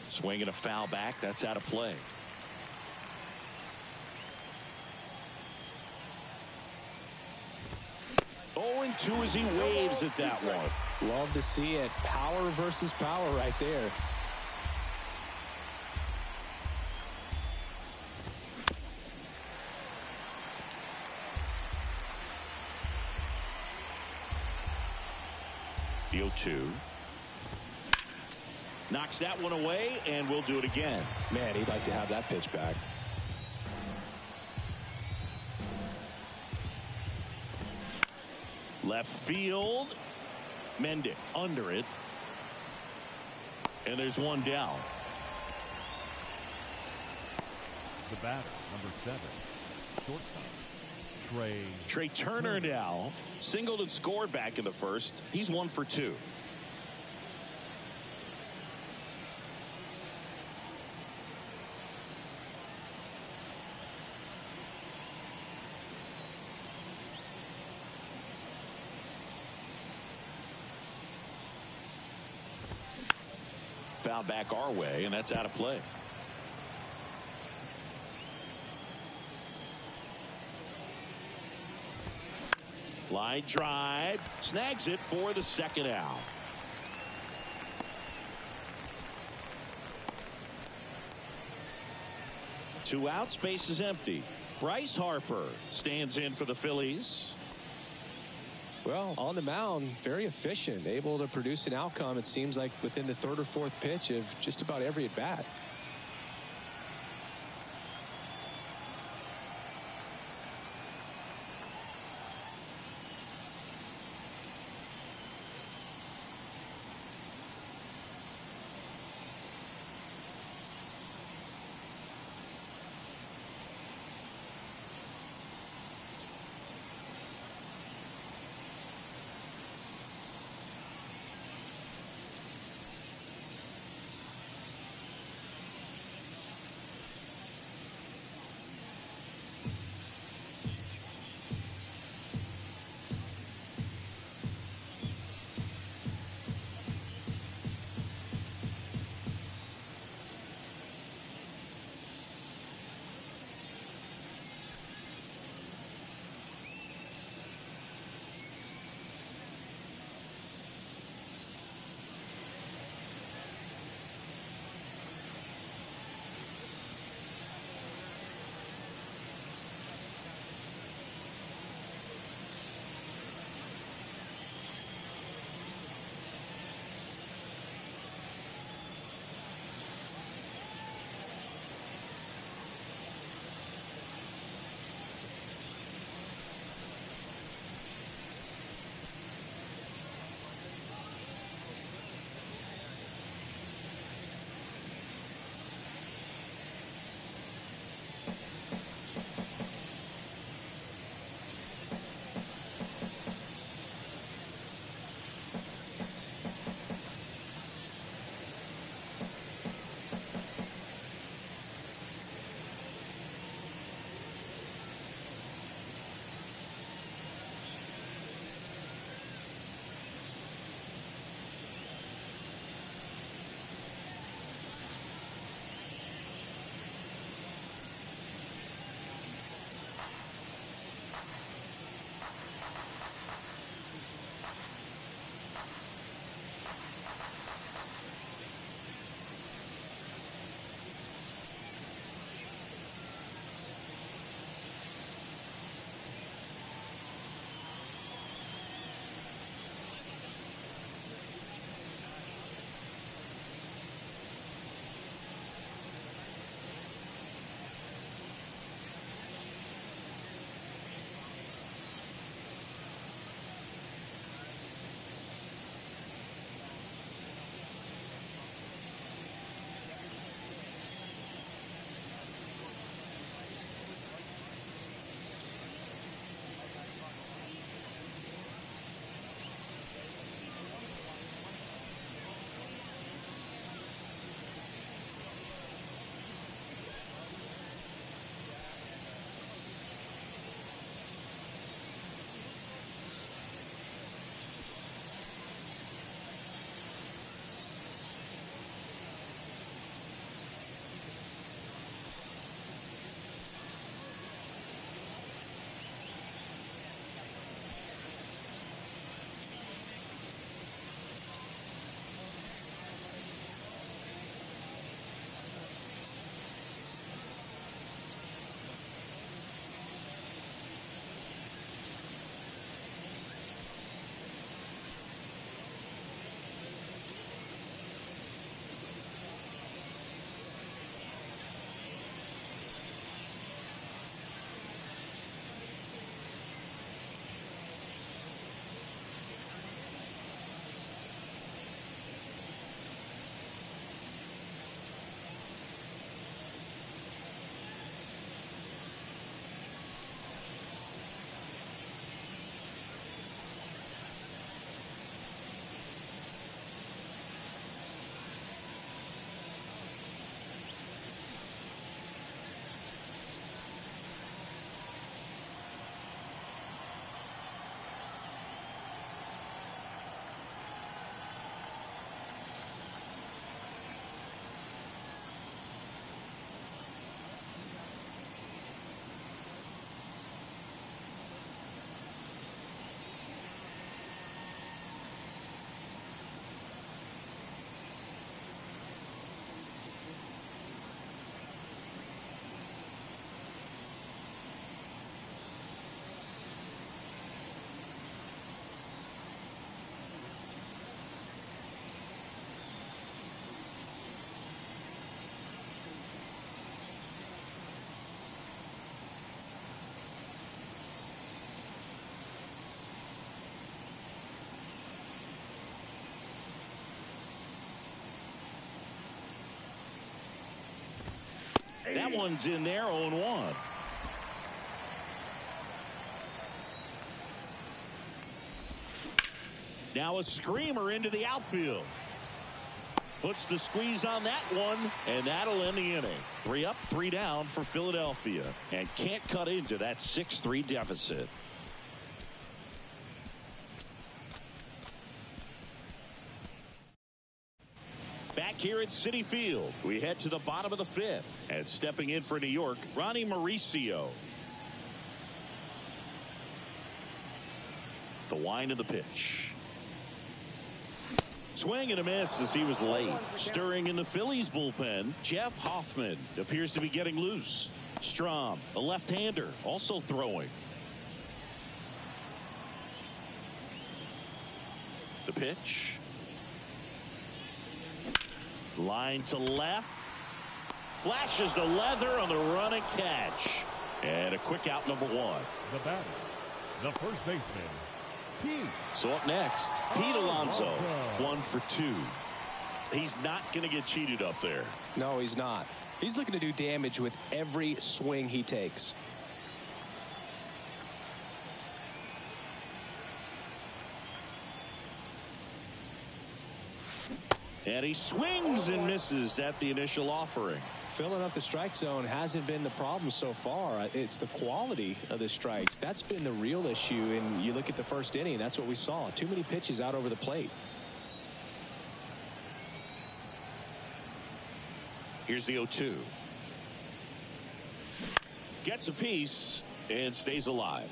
Swinging a foul back. That's out of play. Oh, 0-2 as he waves at that one. Love to see it. Power versus power right there. The 0-2. Knocks that one away, and we'll do it again. Man, he'd like to have that pitch back. Left field. Mendick under it. And there's one down. The batter, number 7, shortstop, Trey Turner now. Singled and scored back in the first. He's 1 for 2. foul back our way, and that's out of play. Line drive, snags it for the second out. Two outs, base is empty. Bryce Harper stands in for the Phillies. Well, on the mound, very efficient, able to produce an outcome, it seems like, within the third or fourth pitch of just about every at bat. That one's in there, 0-1. Now a screamer into the outfield. Puts the squeeze on that one, and that'll end the inning. 3 up, 3 down for Philadelphia, and can't cut into that 6-3 deficit. Back here at Citi Field, we head to the bottom of the 5th, and stepping in for New York, Ronnie Mauricio. The wind of the pitch. Swing and a miss as he was late. Stirring in the Phillies bullpen, Jeff Hoffman appears to be getting loose. Strom, a left-hander, also throwing. The pitch. Line to left. Flashes the leather on the run and catch. And a quick out, number 1. The batter, the first baseman, Pete. So up next, Pete Alonso, 1 for 2. He's not going to get cheated up there. No, he's not. He's looking to do damage with every swing he takes. And he swings and misses at the initial offering. Filling up the strike zone hasn't been the problem so far. It's the quality of the strikes. That's been the real issue. And you look at the first inning, that's what we saw. Too many pitches out over the plate. Here's the 0-2. Gets a piece and stays alive.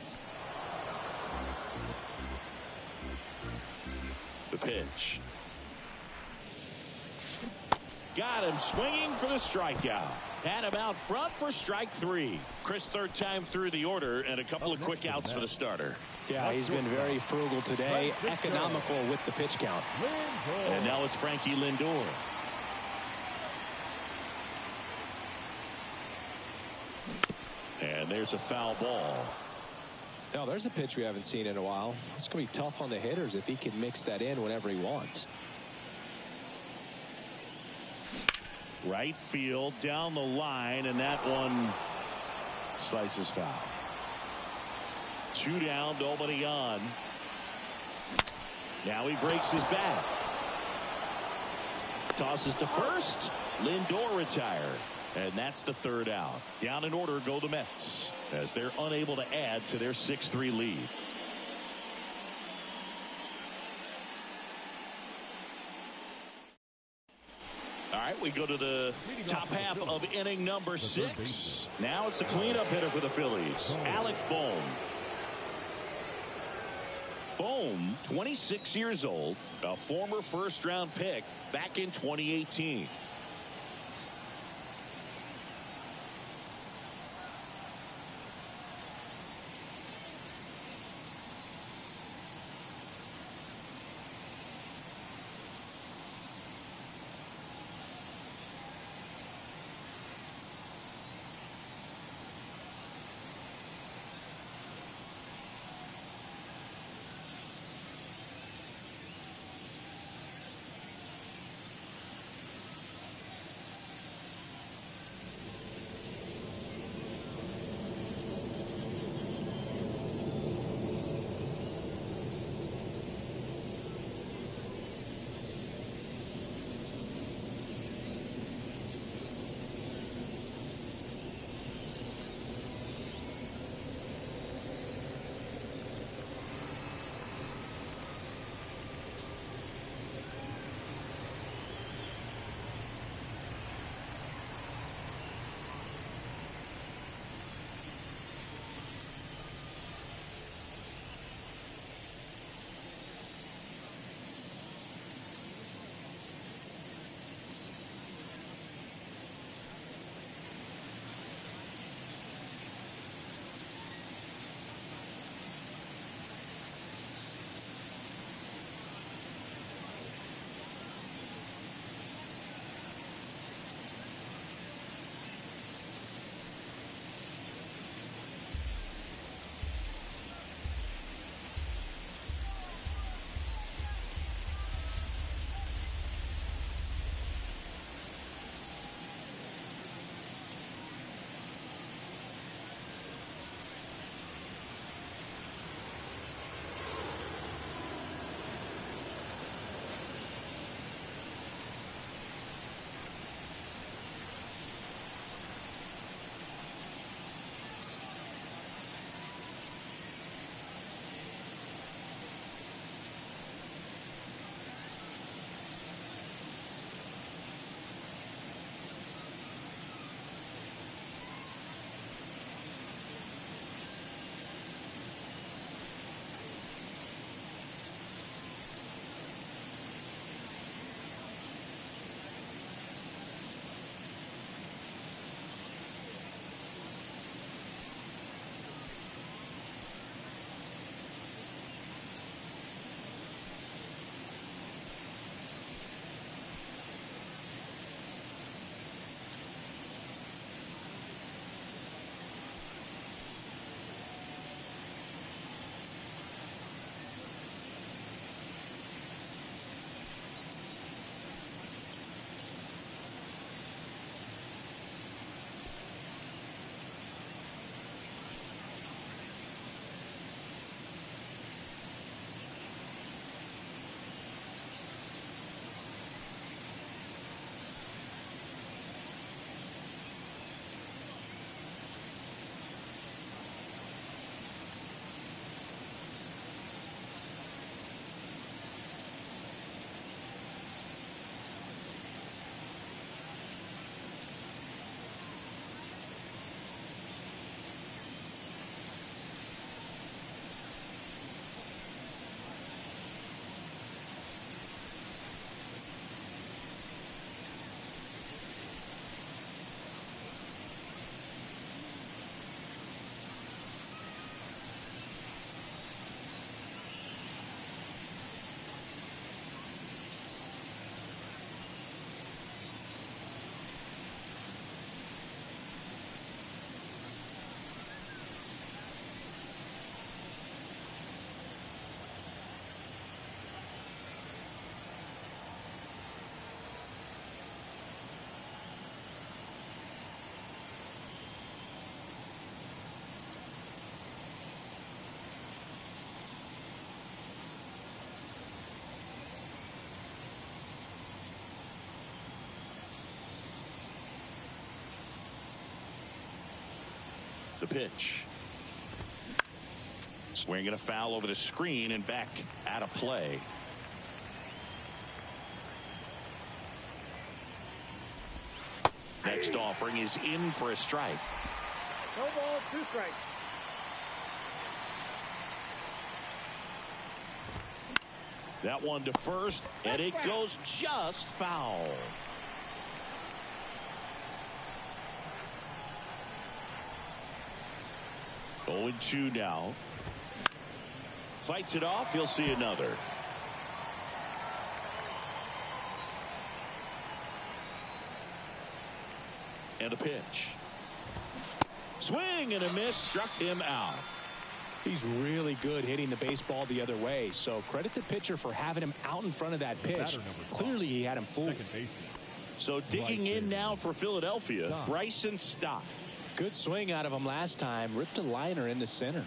The pitch. Got him swinging for the strikeout. Had him out front for strike 3. Chris, third time through the order and a couple of quick outs for the starter. Yeah, he's been very frugal today, economical with the pitch count. And now it's Frankie Lindor. And there's a foul ball. Now there's a pitch we haven't seen in a while. It's going to be tough on the hitters if he can mix that in whenever he wants. Right field down the line, and that one slices foul. 2 down, nobody on. Now he breaks his back. Tosses to first. Lindor retired. And that's the 3rd out. Down in order go the Mets as they're unable to add to their 6-3 lead. All right, we go to the top half of inning number 6. Now it's the cleanup hitter for the Phillies, Alec Bohm. Bohm, 26 years old, a former first-round pick back in 2018. The pitch. Swinging a foul over the screen and back out of play. Next offering is in for a strike. No ball, 2 strikes. That one to first, and it goes just foul. Going 2 now. Fights it off. He'll see another. And a pitch. Swing and a miss. Struck him out. He's really good hitting the baseball the other way. So credit the pitcher for having him out in front of that pitch. Clearly he had him fooled. So digging in now for Philadelphia, Bryson Stott. Good swing out of him last time. Ripped a liner into center.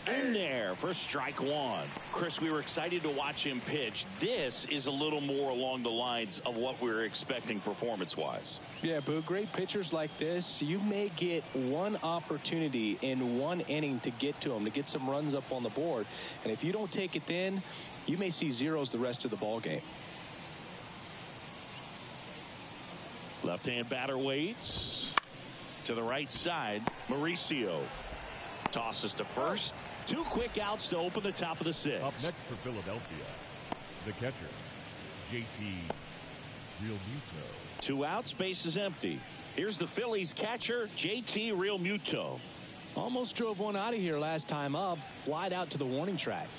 In there for strike 1. Chris, we were excited to watch him pitch. This is a little more along the lines of what we were expecting performance-wise. Yeah, Boo, great pitchers like this, you may get one opportunity in one inning to get to them, to get some runs up on the board. And if you don't take it then, you may see zeros the rest of the ball game. Left-hand batter waits. To the right side, Mauricio. Tosses to first. 2 quick outs to open the top of the 6th. Up next for Philadelphia, the catcher, JT Realmuto. 2 outs, base is empty. Here's the Phillies catcher, JT Realmuto. Almost drove one out of here last time up. Flied out to the warning track.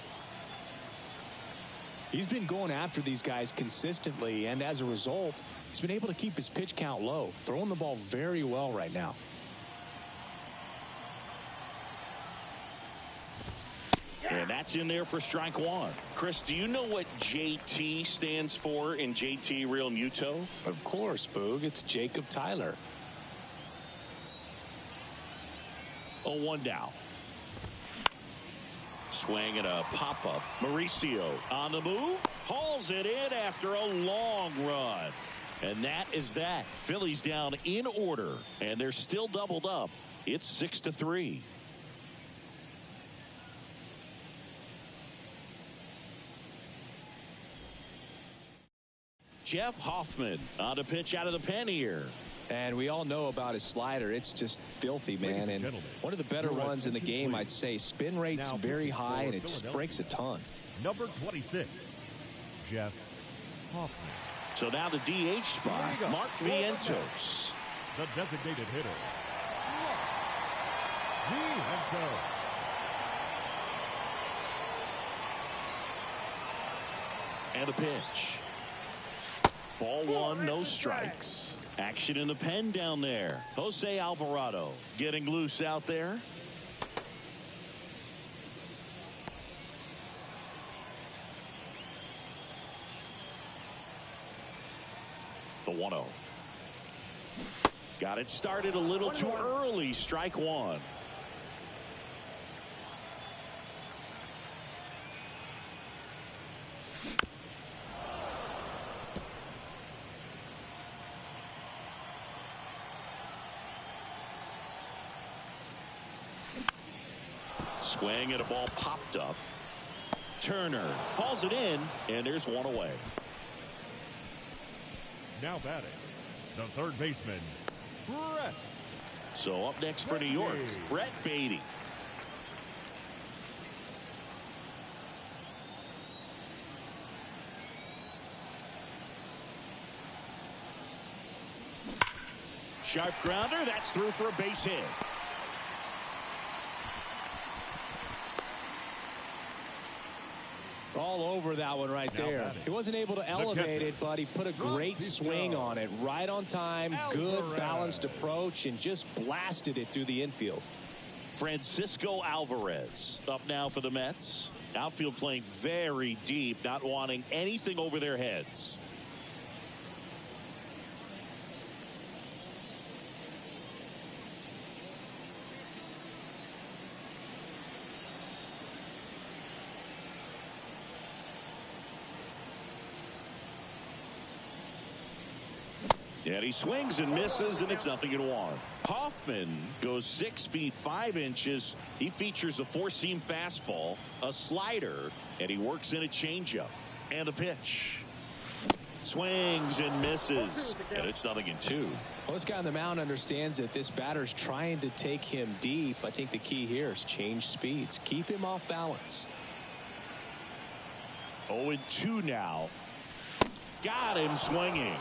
He's been going after these guys consistently, and as a result, he's been able to keep his pitch count low. Throwing the ball very well right now. And that's in there for strike 1. Chris, do you know what JT stands for in JT Realmuto? Of course, Boog. It's Jacob Tyler. 0-1 down. Swing and a pop-up. Mauricio on the move. Hauls it in after a long run. And that is that. Phillies down in order. And they're still doubled up. It's 6-3. Jeff Hoffman on to pitch out of the pen here. And we all know about his slider. It's just filthy, man. And one of the better ones in the game, I'd say. Spin rate's very high, and it just breaks a ton. Number 26, Jeff Hoffman. So now the DH spot, Mark Vientos. The designated hitter, Vientos. And a pitch. Ball 1, no strikes. Action in the pen down there. Jose Alvarado getting loose out there. The 1-0. Got it started a little too early. Strike 1. Swing and a ball popped up. Turner hauls it in, and there's one away. Now batting, the third baseman, Brett. So up next for New York, Brett Beatty. Sharp grounder, that's through for a base hit. All over that one right there. He wasn't able to elevate it, but he put a great swing on it. Right on time, good balanced approach, and just blasted it through the infield. Francisco Alvarez up now for the Mets. Outfield playing very deep, not wanting anything over their heads. And he swings and misses, and it's 0-1. Hoffman goes 6 feet 5 inches. He features a four-seam fastball, a slider, and he works in a changeup. And a pitch. Swings and misses, and it's 0-2. Well, this guy on the mound understands that this batter's trying to take him deep. I think the key here is change speeds. Keep him off balance. 0-2 now. Got him swinging.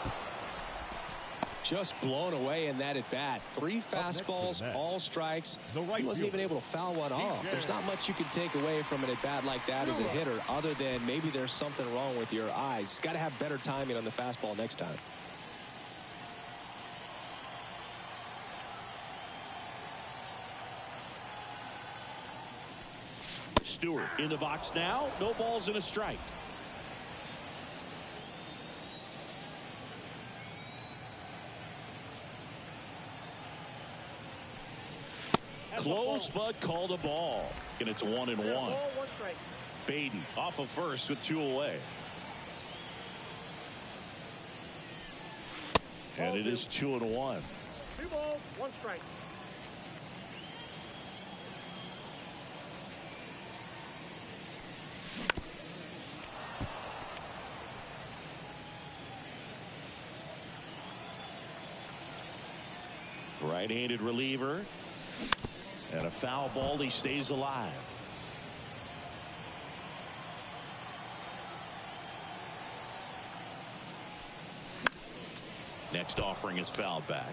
Just blown away in that at bat. 3 fastballs, all strikes. He wasn't even able to foul one off. There's not much you can take away from an at bat like that as a hitter, other than maybe there's something wrong with your eyes. Got to have better timing on the fastball next time. Stewart in the box now. No balls and a strike. Close, but called a ball. And it's 1-1. Beatty off of first with 2 away. And it is 2-1. 2 balls, 1 strike. Right-handed reliever. And a foul ball. He stays alive. Next offering is fouled back.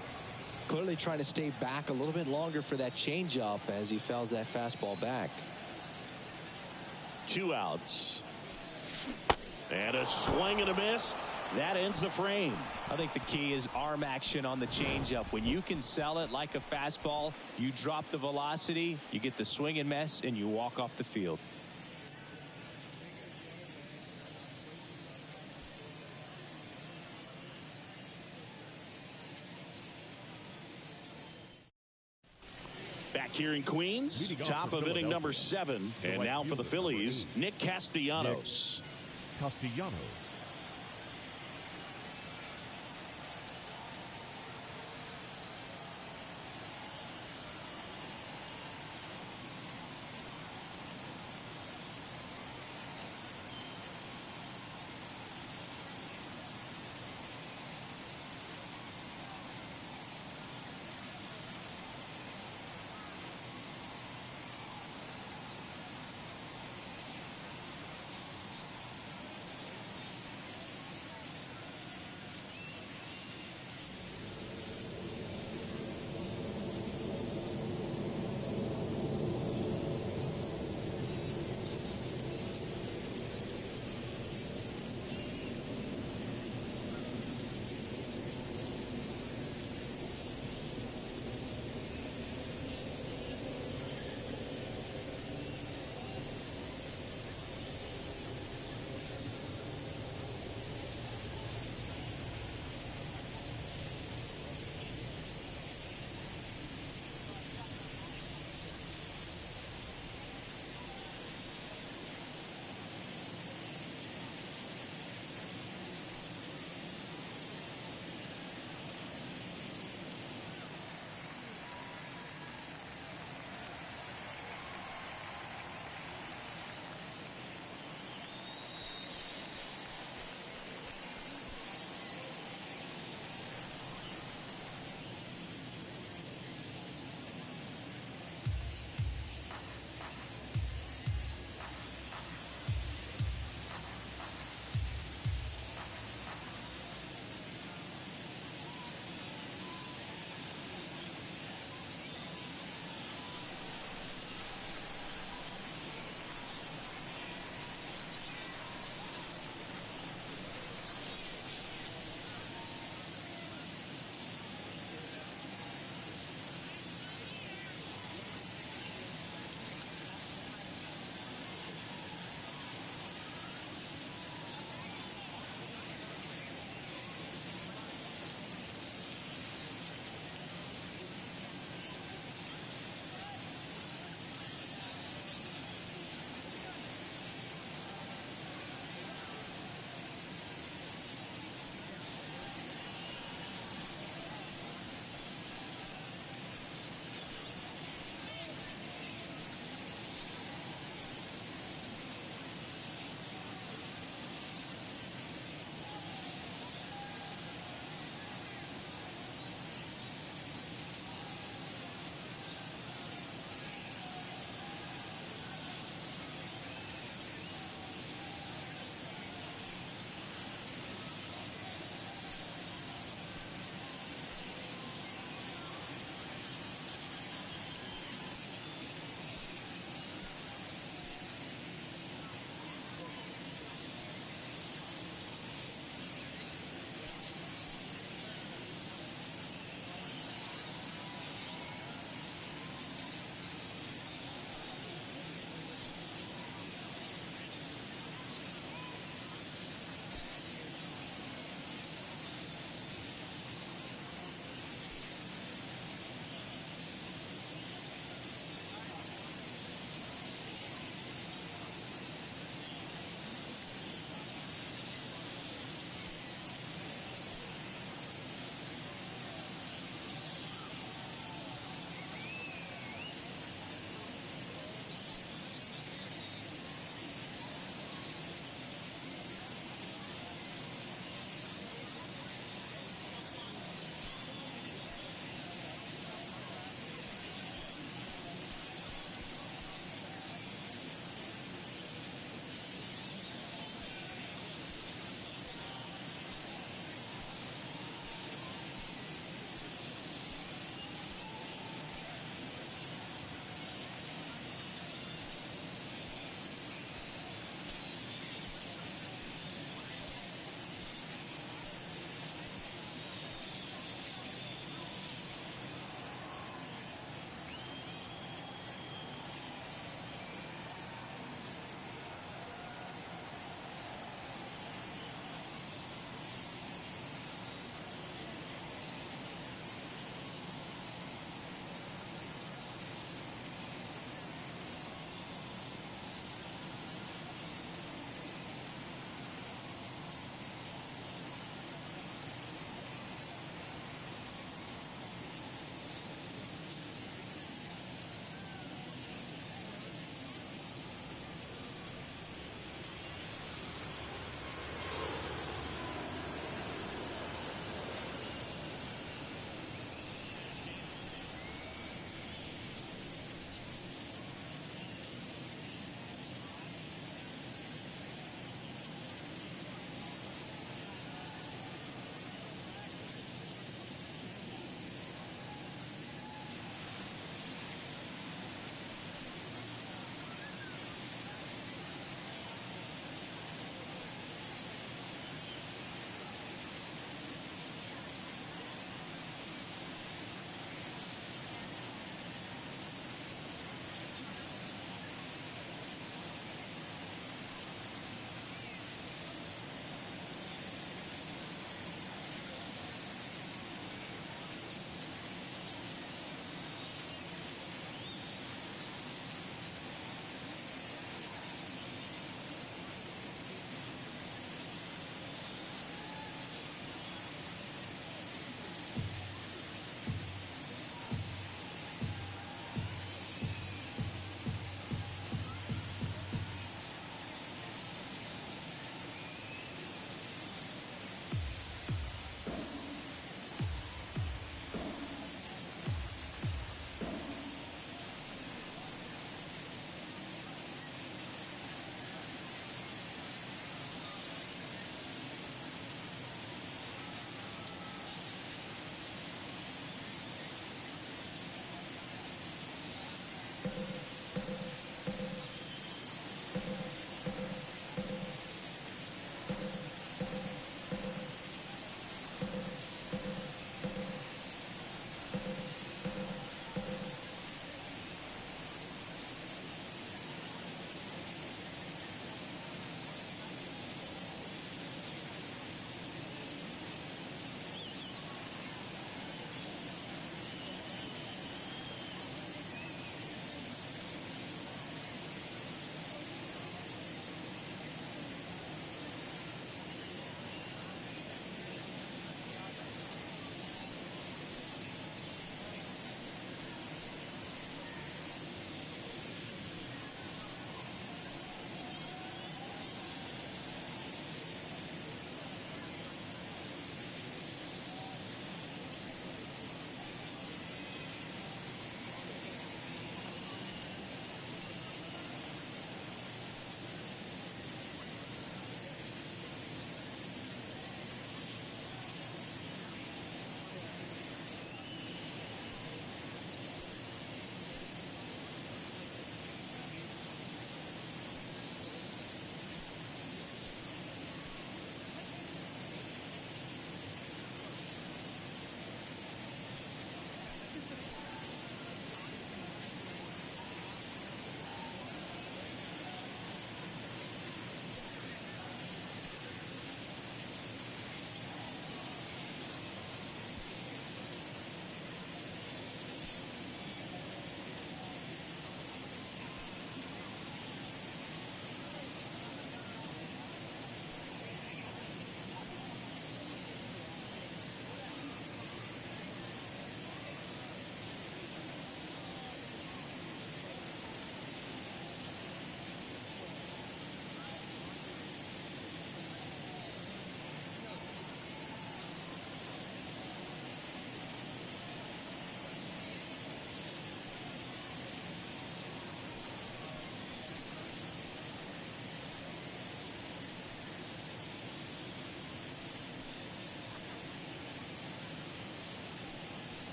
Clearly trying to stay back a little bit longer for that changeup as he fouls that fastball back. 2 outs. And a swing and a miss. That ends the frame. I think the key is arm action on the changeup. When you can sell it like a fastball, you drop the velocity, you get the swing and miss, and you walk off the field. Back here in Queens, top of inning number 7. And now for the Phillies, Nick Castellanos. Castellanos.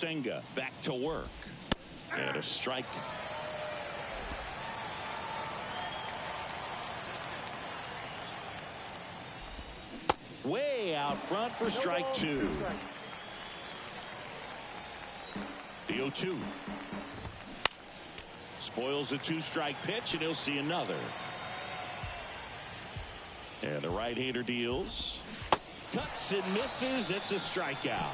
Senga back to work. And a strike. Way out front for strike two. The 0-2. Spoils a two-strike pitch, and he'll see another. And the right-hander deals. Cuts and misses. It's a strikeout.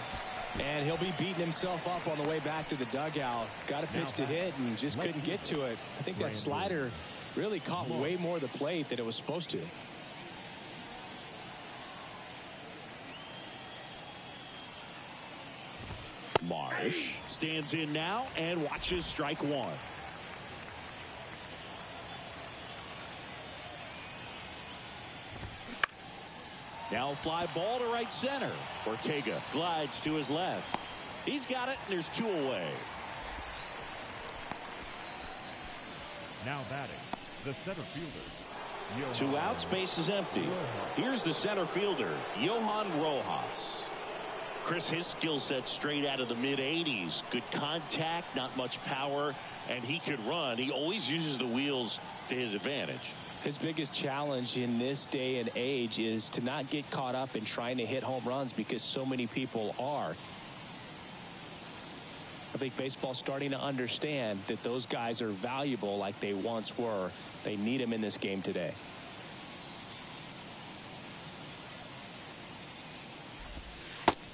And he'll be beating himself up on the way back to the dugout. Got a pitch to hit and just couldn't get to it. I think that slider really caught way more of the plate than it was supposed to. Marsh stands in now and watches strike one. Now fly ball to right center. Ortega glides to his left. He's got it, and there's two away. Now batting, the center fielder. Two outs, base is empty. Here's the center fielder, Johan Rojas. Chris, his skill set straight out of the mid-80s. Good contact, not much power, and he could run. He always uses the wheels to his advantage. His biggest challenge in this day and age is to not get caught up in trying to hit home runs because so many people are. I think baseball's starting to understand that those guys are valuable like they once were. They need them in this game today.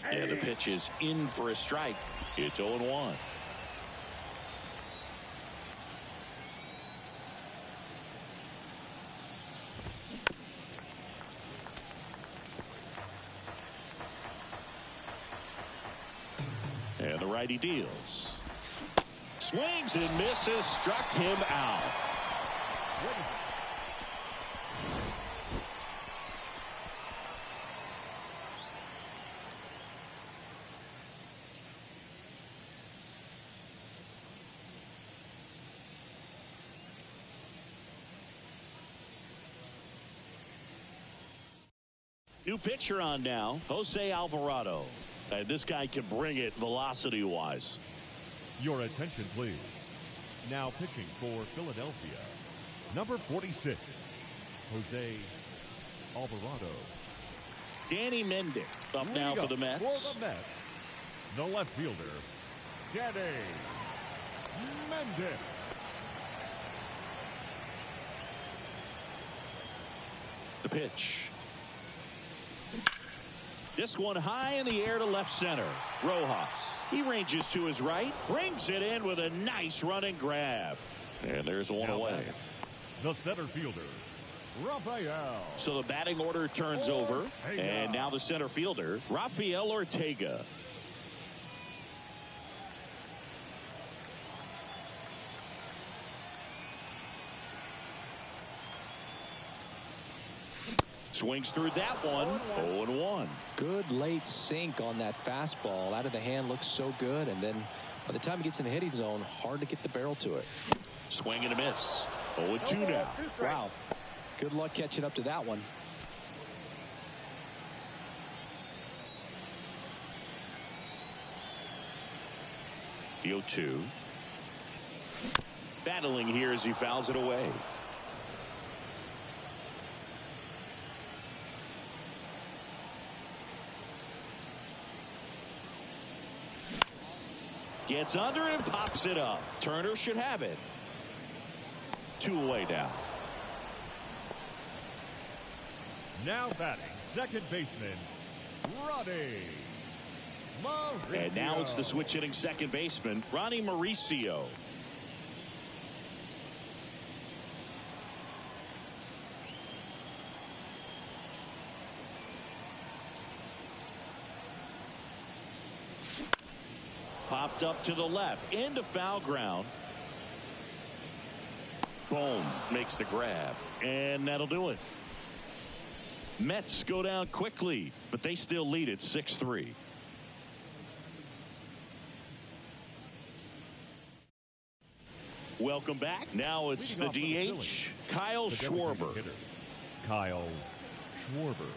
And the pitch is in for a strike. It's 0-1. And the righty deals. Swings and misses. Struck him out. New pitcher on now, Jose Alvarado. This guy can bring it velocity-wise. Your attention, please. Now pitching for Philadelphia, number 46, Jose Alvarado. Danny Mendick up now for the Mets. For the Mets, the left fielder, Danny Mendick. The pitch. This one high in the air to left center. Rojas. He ranges to his right. Brings it in with a nice running grab. And there's one away. The center fielder, Rafael. So the batting order turns over. And now the center fielder, Rafael Ortega. Swings through that one. 0-1. Good late sink on that fastball. Out of the hand looks so good, and then by the time it gets in the hitting zone, hard to get the barrel to it. Swing and a miss. 0-2 now. Wow. Good luck catching up to that one. The 0-2. Battling here as he fouls it away. Gets under and pops it up. Turner should have it. Two away now. Now batting, second baseman, Ronnie Mauricio. And now it's the switch hitting second baseman, Ronnie Mauricio. Popped up to the left into foul ground. Boom, makes the grab, and that'll do it. Mets go down quickly, but they still lead it 6-3. Welcome back. Now it's the DH, Kyle Schwarber. Kyle Schwarber.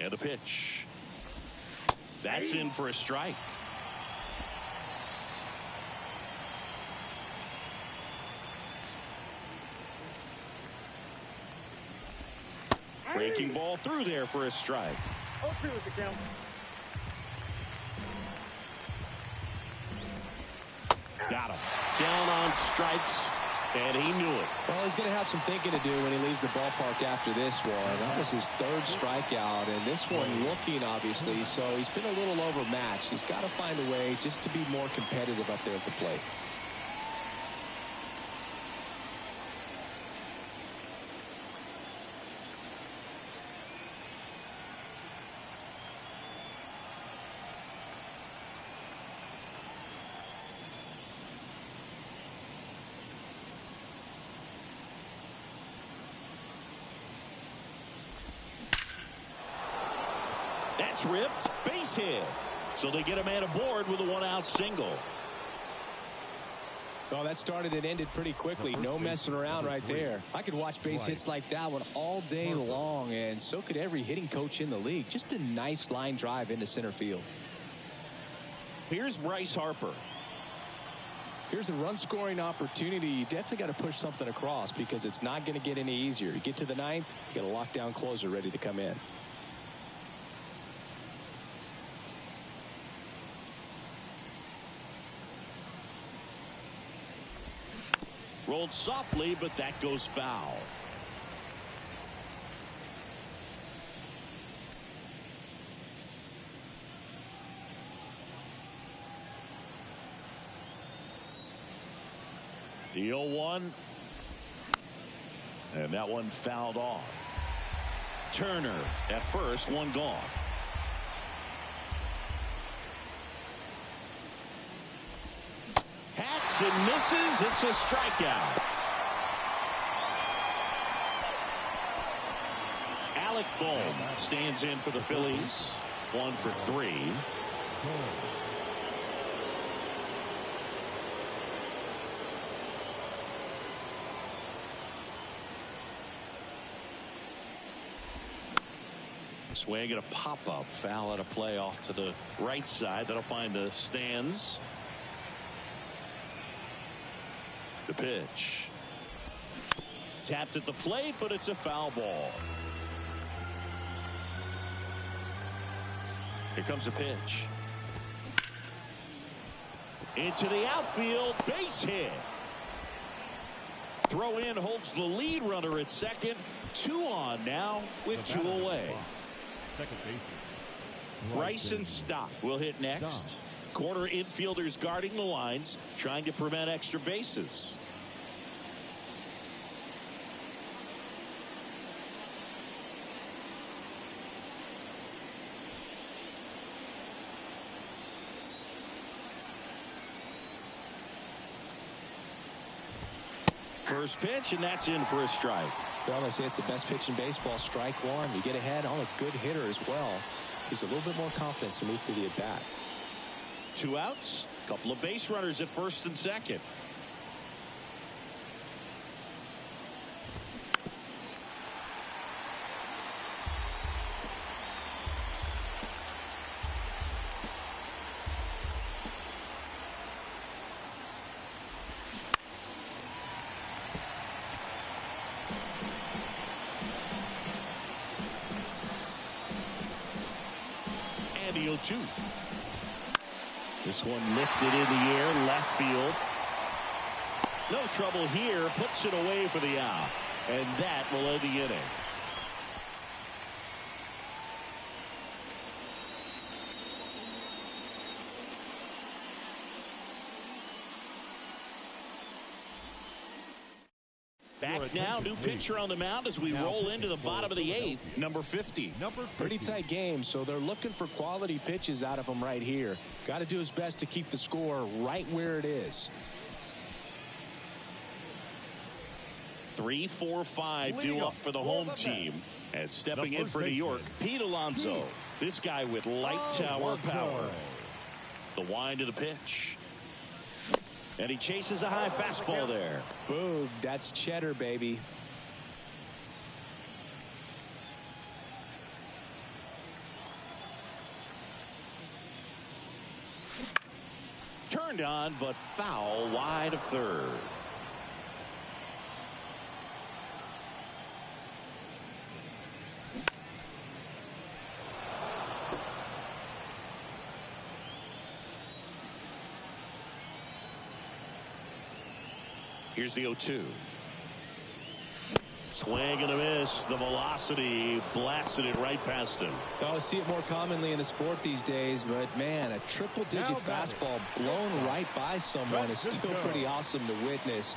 And the pitch. That's in for a strike. Breaking ball through there for a strike. 0-2 is the count. Got him. Down on strikes, and he knew it. Well, he's going to have some thinking to do when he leaves the ballpark after this one. That was his third strikeout, and this one looking, obviously, so he's been a little overmatched. He's got to find a way just to be more competitive up there at the plate. That's ripped. Base hit. So they get a man aboard with a one-out single. Well, that started and ended pretty quickly. No messing around right there. I could watch base hits like that one all day long, and so could every hitting coach in the league. Just a nice line drive into center field. Here's Bryce Harper. Here's a run-scoring opportunity. You definitely got to push something across because it's not going to get any easier. You get to the ninth, you got a lockdown closer ready to come in. Rolled softly, but that goes foul. The 0-1. And that one fouled off. Turner at first, one gone. Hacks and misses. It's a strikeout. Alec Bohm stands in for the Phillies. 1 for 3. Swing and a pop-up foul at a play off to the right side. That'll find the stands. The pitch. Tapped at the plate, but it's a foul ball. Here comes the pitch. Into the outfield. Base hit. Throw in holds the lead runner at second. 2 on now with 2 away. Second baseman Bryson Stock will hit next. Corner infielders guarding the lines, trying to prevent extra bases. First pitch, and that's in for a strike. Well, I say it's the best pitch in baseball. Strike one. You get ahead on a good hitter as well. Gives a little bit more confidence to move through the at-bat. 2 outs. Couple of base runners at first and second. And the 0-2. This one lifted in the air, left field. No trouble here, puts it away for the out. And that will end the inning. Back now, new pitcher on the mound as we roll into the bottom of the 8th, number 50. Pretty tight game, so they're looking for quality pitches out of him right here. Got to do his best to keep the score right where it is. 3, 4, 5 due up for the home team. And stepping in for New York, Pete Alonso. This guy with light tower power. The wind to the pitch. And he chases a high fastball there. Boom, that's cheddar, baby. Turned on, but foul wide of third. Here's the 0-2. Swing and a miss. The velocity blasted it right past him. I see it more commonly in the sport these days, but man, a triple-digit fastball blown right by someone is still pretty awesome to witness.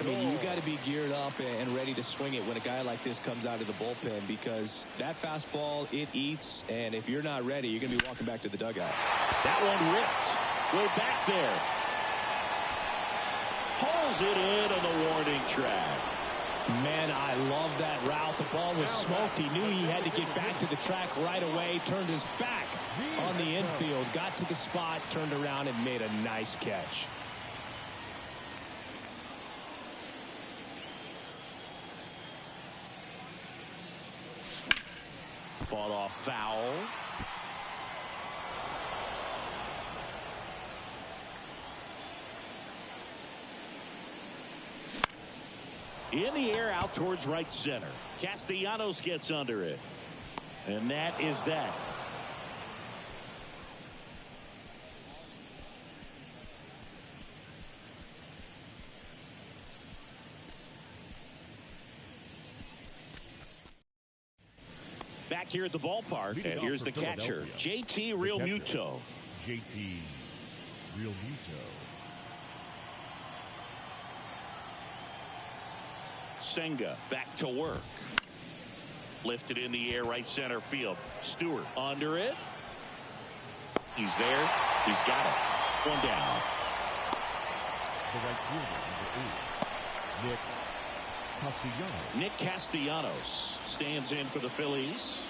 I mean, you got to be geared up and ready to swing it when a guy like this comes out of the bullpen, because that fastball, it eats, and if you're not ready, you're going to be walking back to the dugout. That one ripped way back there. Pulls it in on the warning track. Man, I love that route. The ball was smoked. He knew he had to get back to the track right away. Turned his back on the infield. Got to the spot, turned around, and made a nice catch. Fought off foul. In the air out towards right center. Castellanos gets under it. And that is that. Back here at the ballpark. And here's the catcher, JT Realmuto. JT Realmuto. Senga back to work. Lifted in the air right center field. Stewart under it. He's there. He's got it. One down. The right fielder, number 8, Nick Castellanos. Nick Castellanos stands in for the Phillies.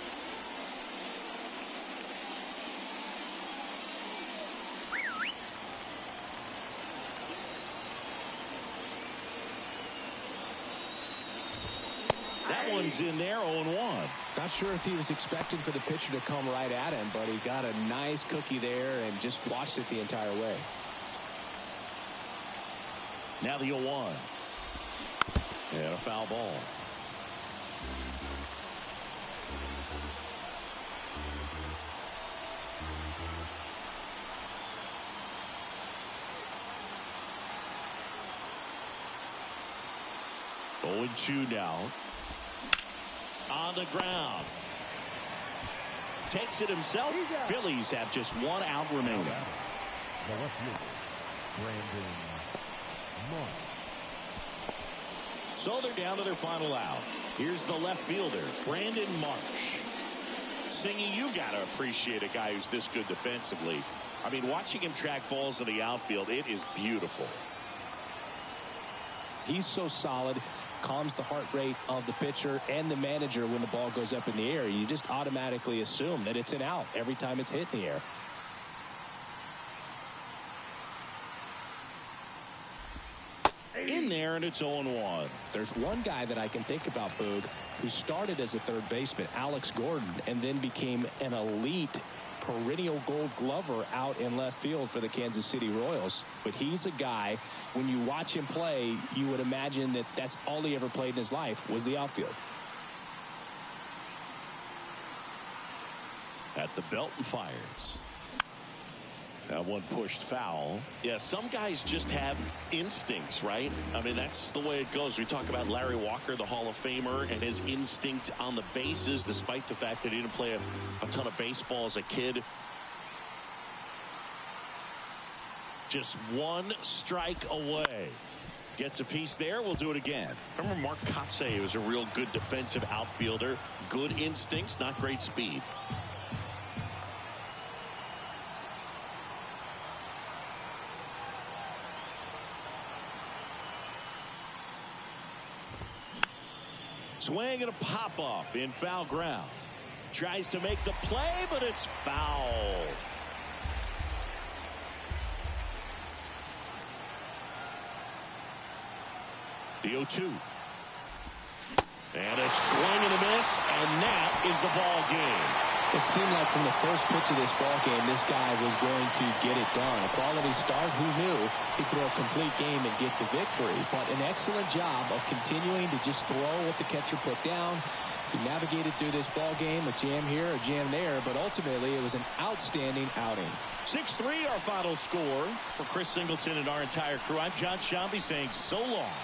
That one's in there, 0-1. Not sure if he was expecting for the pitcher to come right at him, but he got a nice cookie there and just watched it the entire way. Now the 0-1. And a foul ball. Oh, and 2 now. On the ground. Takes it himself. Phillies have just 1 out remaining. The left fielder, Brandon Marsh. So they're down to their final out. Here's the left fielder, Brandon Marsh. Singy, you got to appreciate a guy who's this good defensively. I mean, watching him track balls in the outfield, it is beautiful. He's so solid. Calms the heart rate of the pitcher and the manager when the ball goes up in the air. You just automatically assume that it's an out every time it's hit in the air. In there, and it's 0-1. There's one guy that I can think about, Boog, who started as a third baseman, Alex Gordon, and then became an elite perennial Gold Glover out in left field for the Kansas City Royals. But he's a guy, when you watch him play, you would imagine that that's all he ever played in his life was the outfield. At the belt and fires. That one pushed foul. Yeah, some guys just have instincts, right? I mean, that's the way it goes. We talk about Larry Walker, the Hall of Famer, and his instinct on the bases, despite the fact that he didn't play a ton of baseball as a kid. Just 1 strike away. Gets a piece there. We'll do it again. Remember Mark Kotsay was a real good defensive outfielder. Good instincts, not great speed. Swing and a pop-up in foul ground. Tries to make the play, but it's foul. The 0-2. And a swing and a miss, and that is the ball game. It seemed like from the first pitch of this ball game, this guy was going to get it done. A quality start, who knew he'd throw a complete game and get the victory. But an excellent job of continuing to just throw what the catcher put down. He navigated through this ball game, a jam here, a jam there, but ultimately it was an outstanding outing. 6-3 our final score for Chris Singleton and our entire crew. I'm John Shambi saying so long.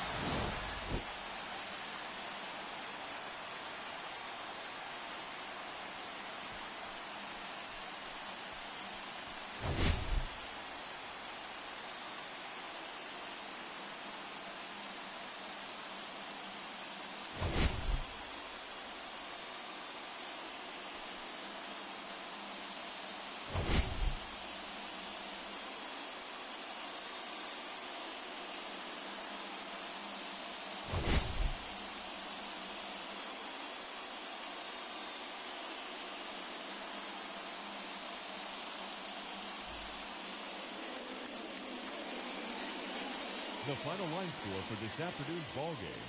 The final line score for this afternoon's ball game.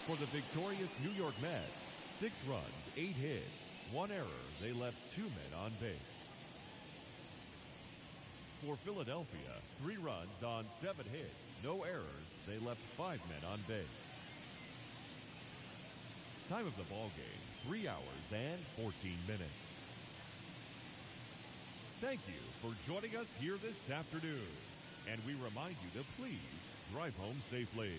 For the victorious New York Mets, 6 runs, 8 hits, 1 error. They left 2 men on base. For Philadelphia, 3 runs on 7 hits, no errors. They left 5 men on base. Time of the ball game, 3 hours and 14 minutes. Thank you for joining us here this afternoon. And we remind you to please drive home safely.